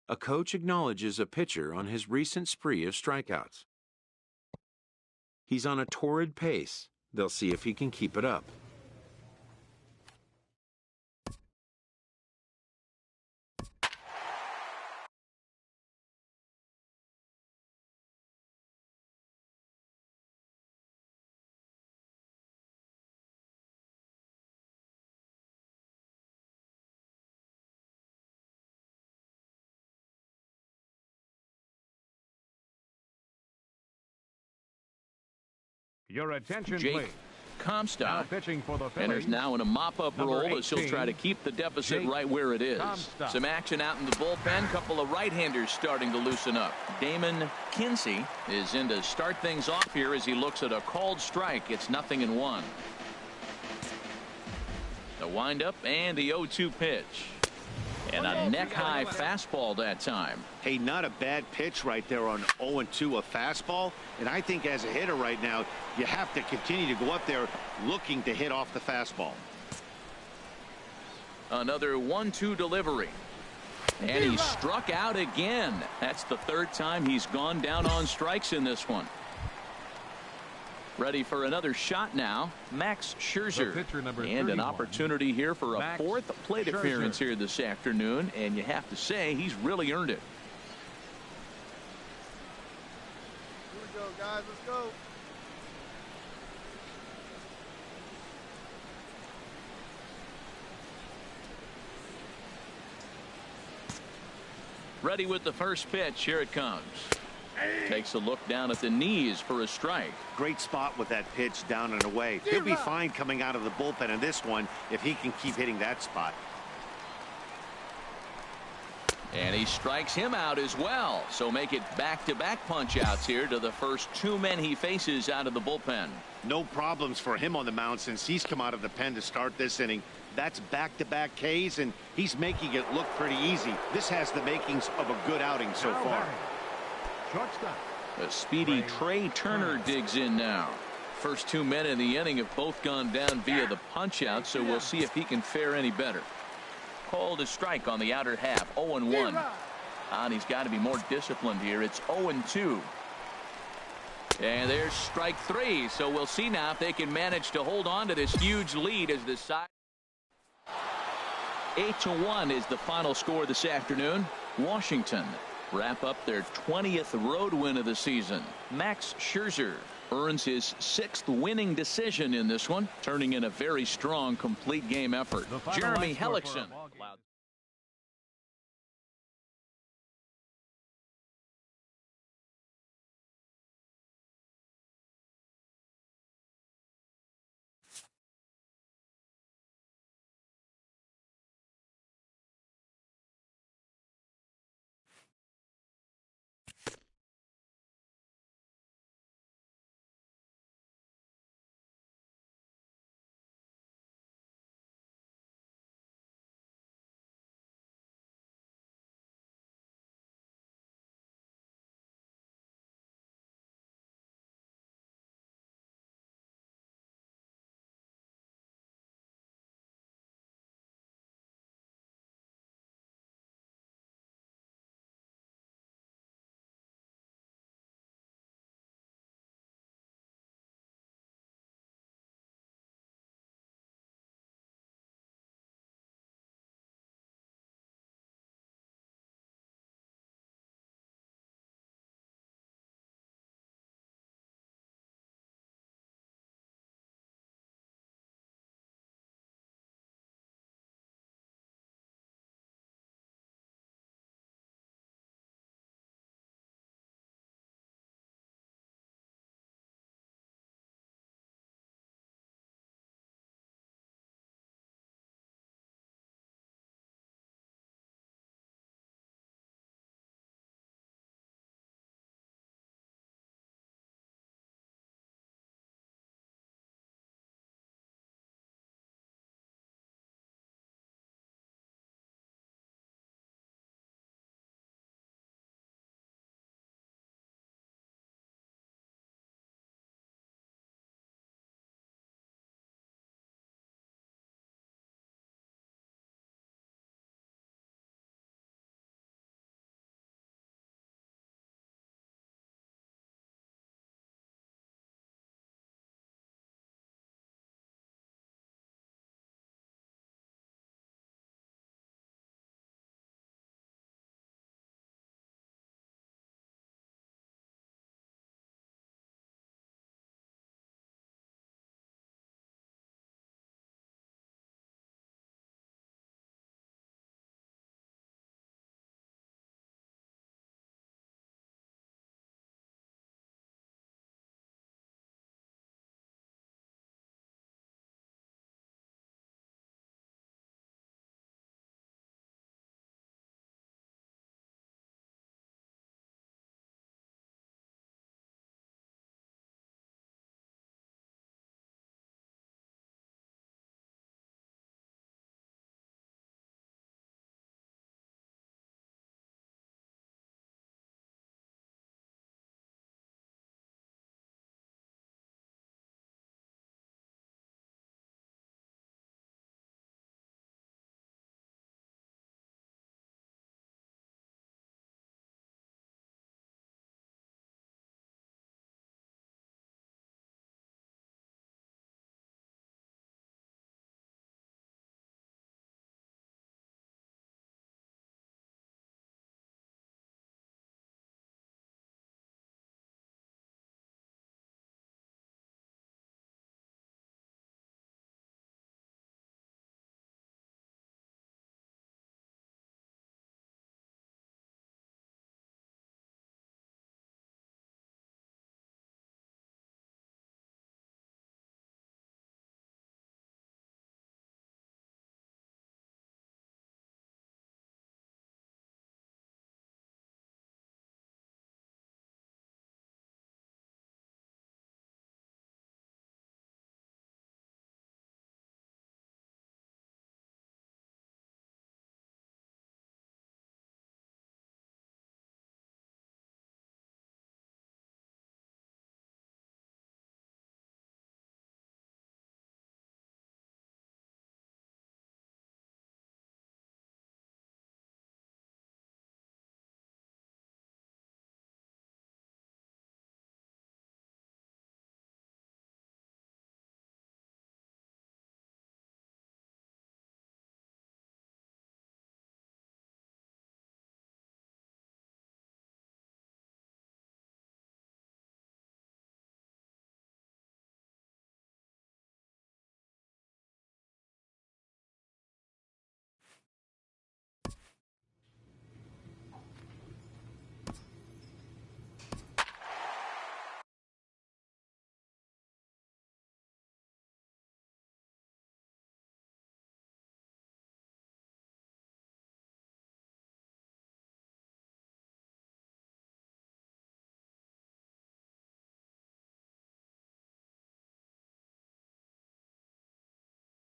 A coach acknowledges a pitcher on his recent spree of strikeouts. He's on a torrid pace. They'll see if he can keep it up. Your attention, Jake please. Comstock Pitching for the enters now in a mop-up Number role as he'll 18, try to keep the deficit Jake right where it is. Comstock. Some action out in the bullpen. Couple of right-handers starting to loosen up. Damon Kinsey is in to start things off here as he looks at a called strike. It's 0-1. The windup and the 0-2 pitch. And a neck-high fastball that time. Hey, not a bad pitch right there on 0-2, a fastball. And I think as a hitter right now, you have to continue to go up there looking to hit off the fastball. Another 1-2 delivery. And he struck out again. That's the 3rd time he's gone down on strikes in this one. Ready for another shot now, Max Scherzer. And an opportunity here for a 4th plate appearance here this afternoon. And you have to say he's really earned it. Here we go, guys. Let's go. Ready with the first pitch. Here it comes. Takes a look down at the knees for a strike. Great spot with that pitch down and away. He'll be fine coming out of the bullpen in this one if he can keep hitting that spot. And he strikes him out as well. So make it back-to-back punch-outs here to the first 2 men he faces out of the bullpen. No problems for him on the mound since he's come out of the pen to start this inning. That's back-to-back Ks, and he's making it look pretty easy. This has the makings of a good outing so far. Shortstop. A speedy Trey Turner digs in now. First 2 men in the inning have both gone down via the punch-out, so we'll see if he can fare any better. Called a strike on the outer half, 0-1. And he's got to be more disciplined here. It's 0-2. And there's strike 3. So we'll see now if they can manage to hold on to this huge lead as the side. 8-1 is the final score this afternoon. Washington wrap up their 20th road win of the season. Max Scherzer earns his 6th winning decision in this one, turning in a very strong complete game effort. Jeremy Hellickson allowed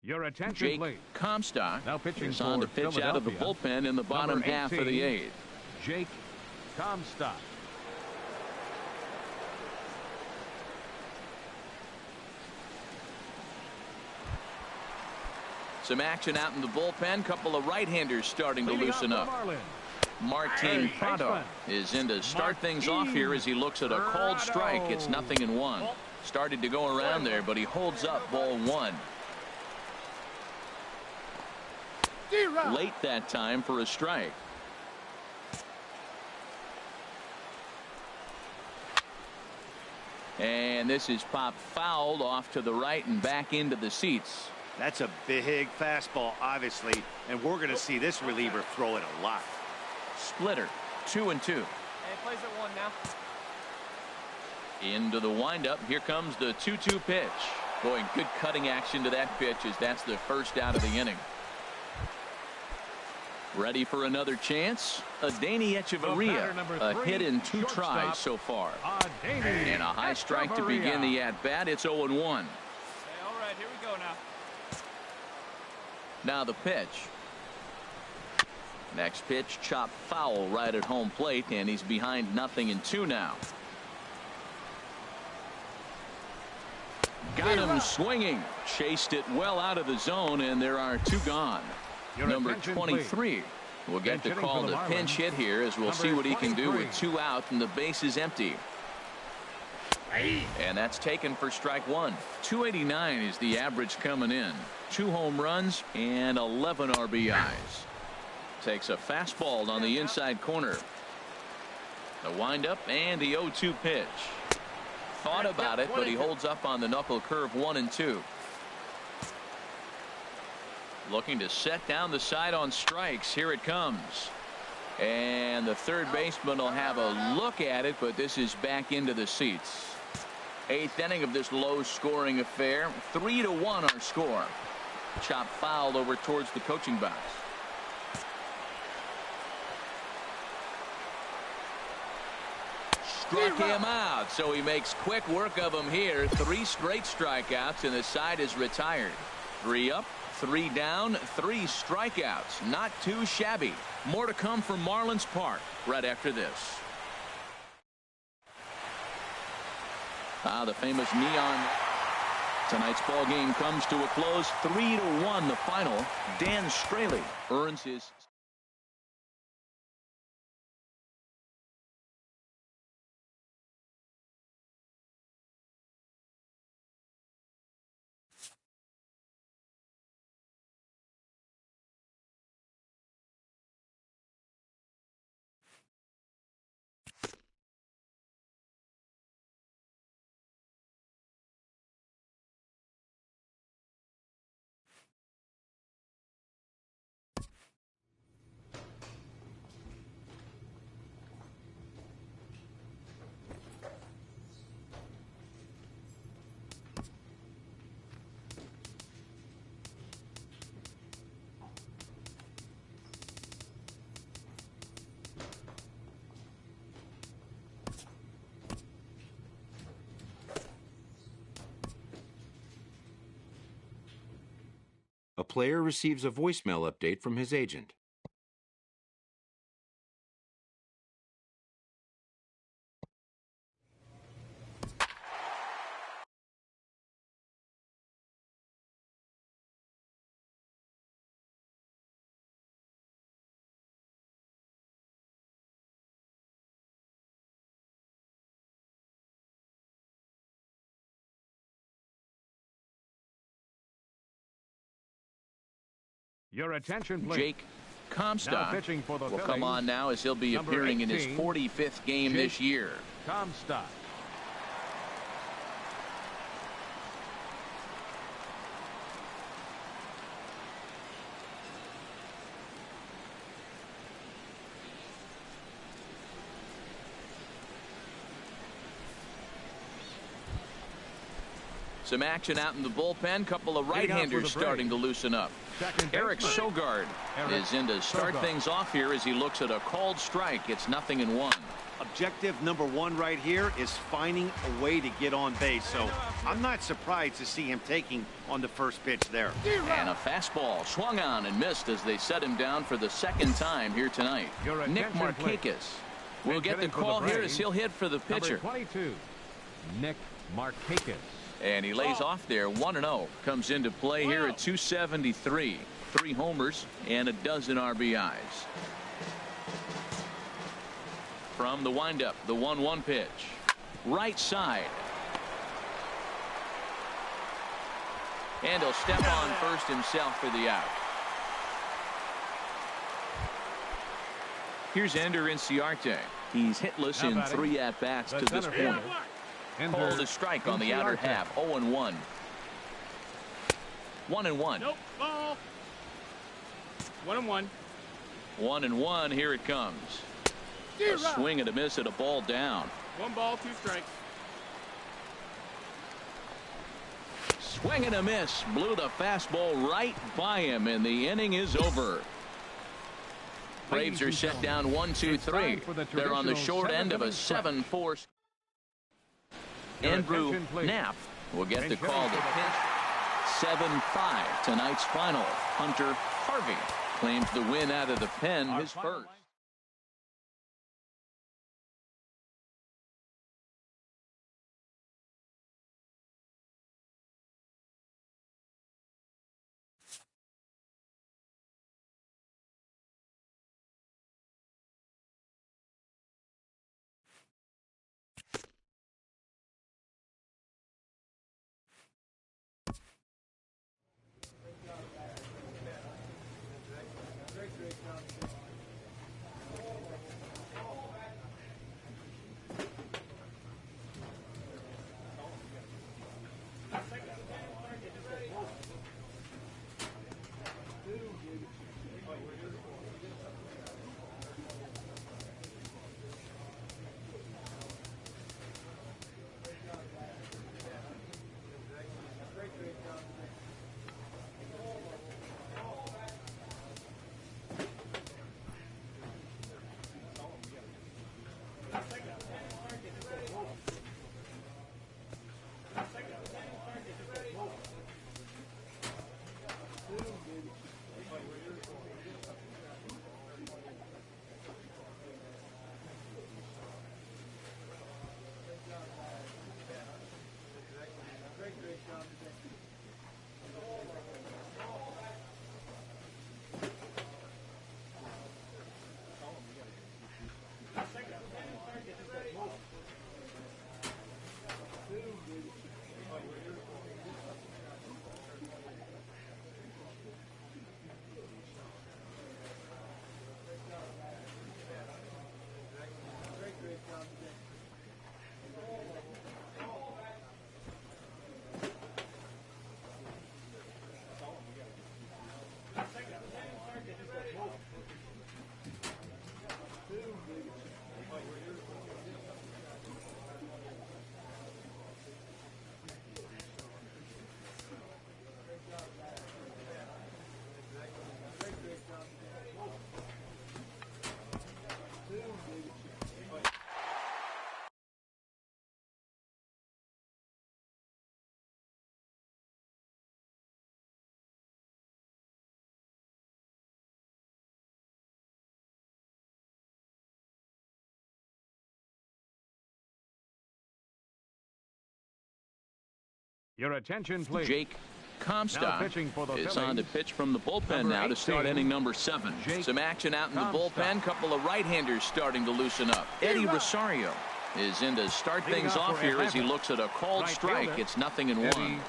Your attention, Jake please. Comstock Now pitching is on for to pitch out of the Philadelphia. bullpen in the bottom Number half of the 18, eighth. Jake Comstock. Some action out in the bullpen. Couple of right-handers starting to loosen up. Martin Prado is in to start things off here as he looks at a called strike. It's 0-1. Started to go around there, but he holds up ball one. Late that time for a strike. And this is popped fouled off to the right and back into the seats. That's a big fastball, obviously, and we're going to see this reliever throw it a lot. Splitter, 2-2. Hey, plays at 1 now. Into the windup. Here comes the 2-2 pitch. Boy, good cutting action to that pitch as that's the first out of the inning. Ready for another chance. Adeiny Echeverria, a hit in 2 tries so far. And a high strike to begin the at-bat. It's 0-1. Hey, all right, here we go now. Now the pitch. Next pitch, chopped foul right at home plate, and he's behind 0-2 now. Got him swinging. Chased it well out of the zone, and there are 2 gone. Number 23 will get to call the pinch hit here as we'll see what he can do with 2 out and the base is empty. And that's taken for strike 1. 289 is the average coming in. 2 home runs and 11 RBIs. Takes a fastball on the inside corner. The windup and the 0-2 pitch. Thought about it, but he holds up on the knuckle curve 1 and 2. Looking to set down the side on strikes. Here it comes. And the third baseman will have a look at it, but this is back into the seats. 8th inning of this low-scoring affair. 3-1 our score. Chop fouled over towards the coaching box. Struck him out, so he makes quick work of him here. 3 straight strikeouts, and the side is retired. 3 up, 3 down, 3 strikeouts. Not too shabby. More to come from Marlins Park right after this. The famous neon. Tonight's ball game comes to a close. 3-1 the final. Dan Straley earns his. A player receives a voicemail update from his agent. Your attention, please. Jake Comstock will come on now as he'll be appearing in his 45th game this year. Comstock. Some action out in the bullpen. Couple of right-handers starting to loosen up. Eric Sogard is in to start things off here as he looks at a called strike. It's 0-1. Objective number one right here is finding a way to get on base. So I'm not surprised to see him taking on the first pitch there. And a fastball swung on and missed as they set him down for the second time here tonight. Nick Markakis will get the call here as he'll hit for the pitcher. Number 22, Nick Markakis. And he lays off there. 1-0 comes into play here at 273. 3 homers and a dozen RBIs. From the windup, the 1-1 pitch. Right side. And he'll step on first himself for the out. Here's Ender Inciarte. He's hitless in 3 at-bats to this point. Called a strike on the outer half. 0-1. 1-1. Nope. Ball. 1-1. 1-1. Here it comes. A swing and a miss at a ball down. 1 ball, 2 strikes. Swing and a miss. Blew the fastball right by him, and the inning is over. Braves are set down 1-2-3. They're on the short end of a 7-4. Andrew Knapp will get the call to pitch. 7-5 tonight's final. Hunter Harvey claims the win out of the pen, his first. Your attention, please. Jake Comstock is on to pitch from the bullpen now to start 18, inning number 7. Some action out in the bullpen. Couple of right-handers starting to loosen up. Eddie Rosario is in to start things off here as he looks at a called strike. It's 0-1.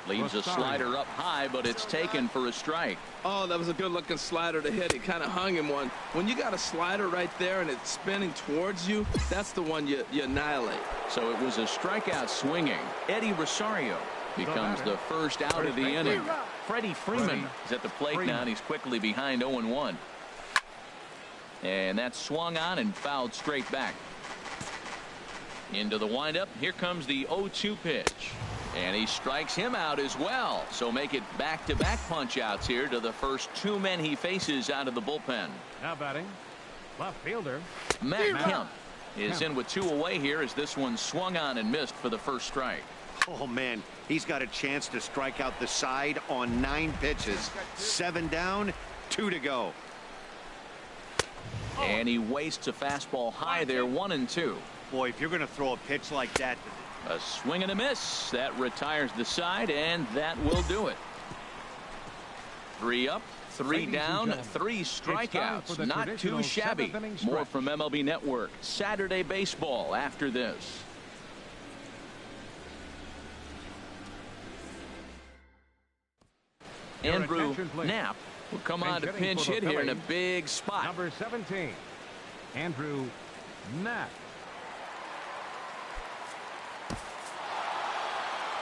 Leaves a slider up high, but it's taken for a strike. Oh, that was a good-looking slider to hit. He kind of hung him one. When you got a slider right there and it's spinning towards you, that's the one you annihilate. So it was a strikeout swinging. Eddie Rosario becomes the first out of the inning. Freddie Freeman is at the plate now, and he's quickly behind 0-1. And that's swung on and fouled straight back. Into the windup. Here comes the 0-2 pitch. And he strikes him out as well. So make it back-to-back punch-outs here to the first 2 men he faces out of the bullpen. Now batting, left fielder Matt Kemp is in with 2 away here as this one swung on and missed for the first strike. Oh, man, he's got a chance to strike out the side on 9 pitches. 7 down, 2 to go. And he wastes a fastball high there, 1-2. Boy, if you're going to throw a pitch like that. A swing and a miss. That retires the side, and that will do it. 3 up, 3 down, 3 strikeouts. Not too shabby. More from MLB Network. Saturday baseball after this. Andrew Knapp will come on to pinch hit here in a big spot. Number 17, Andrew Knapp.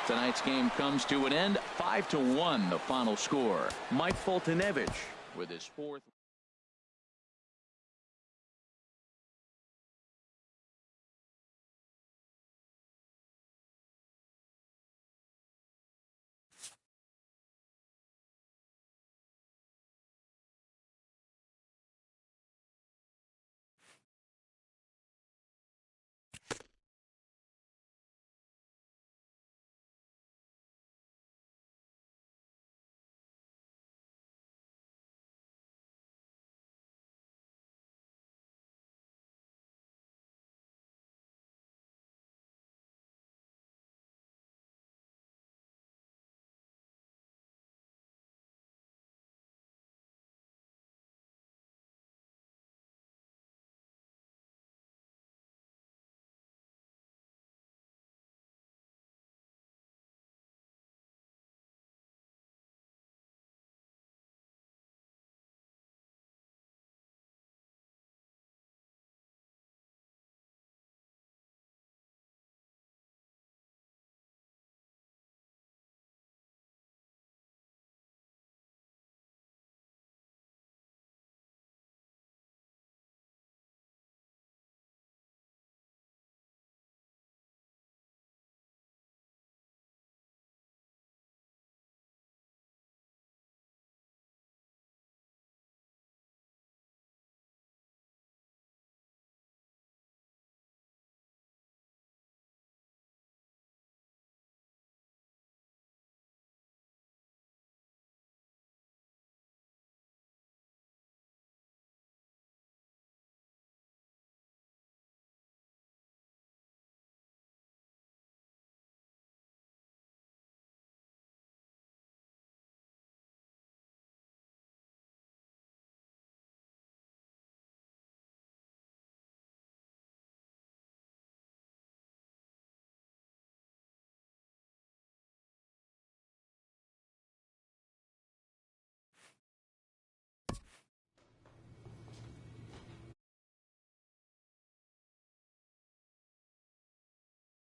Tonight's game comes to an end. 5-1 the final score. Mike Foltynewicz with his 4th.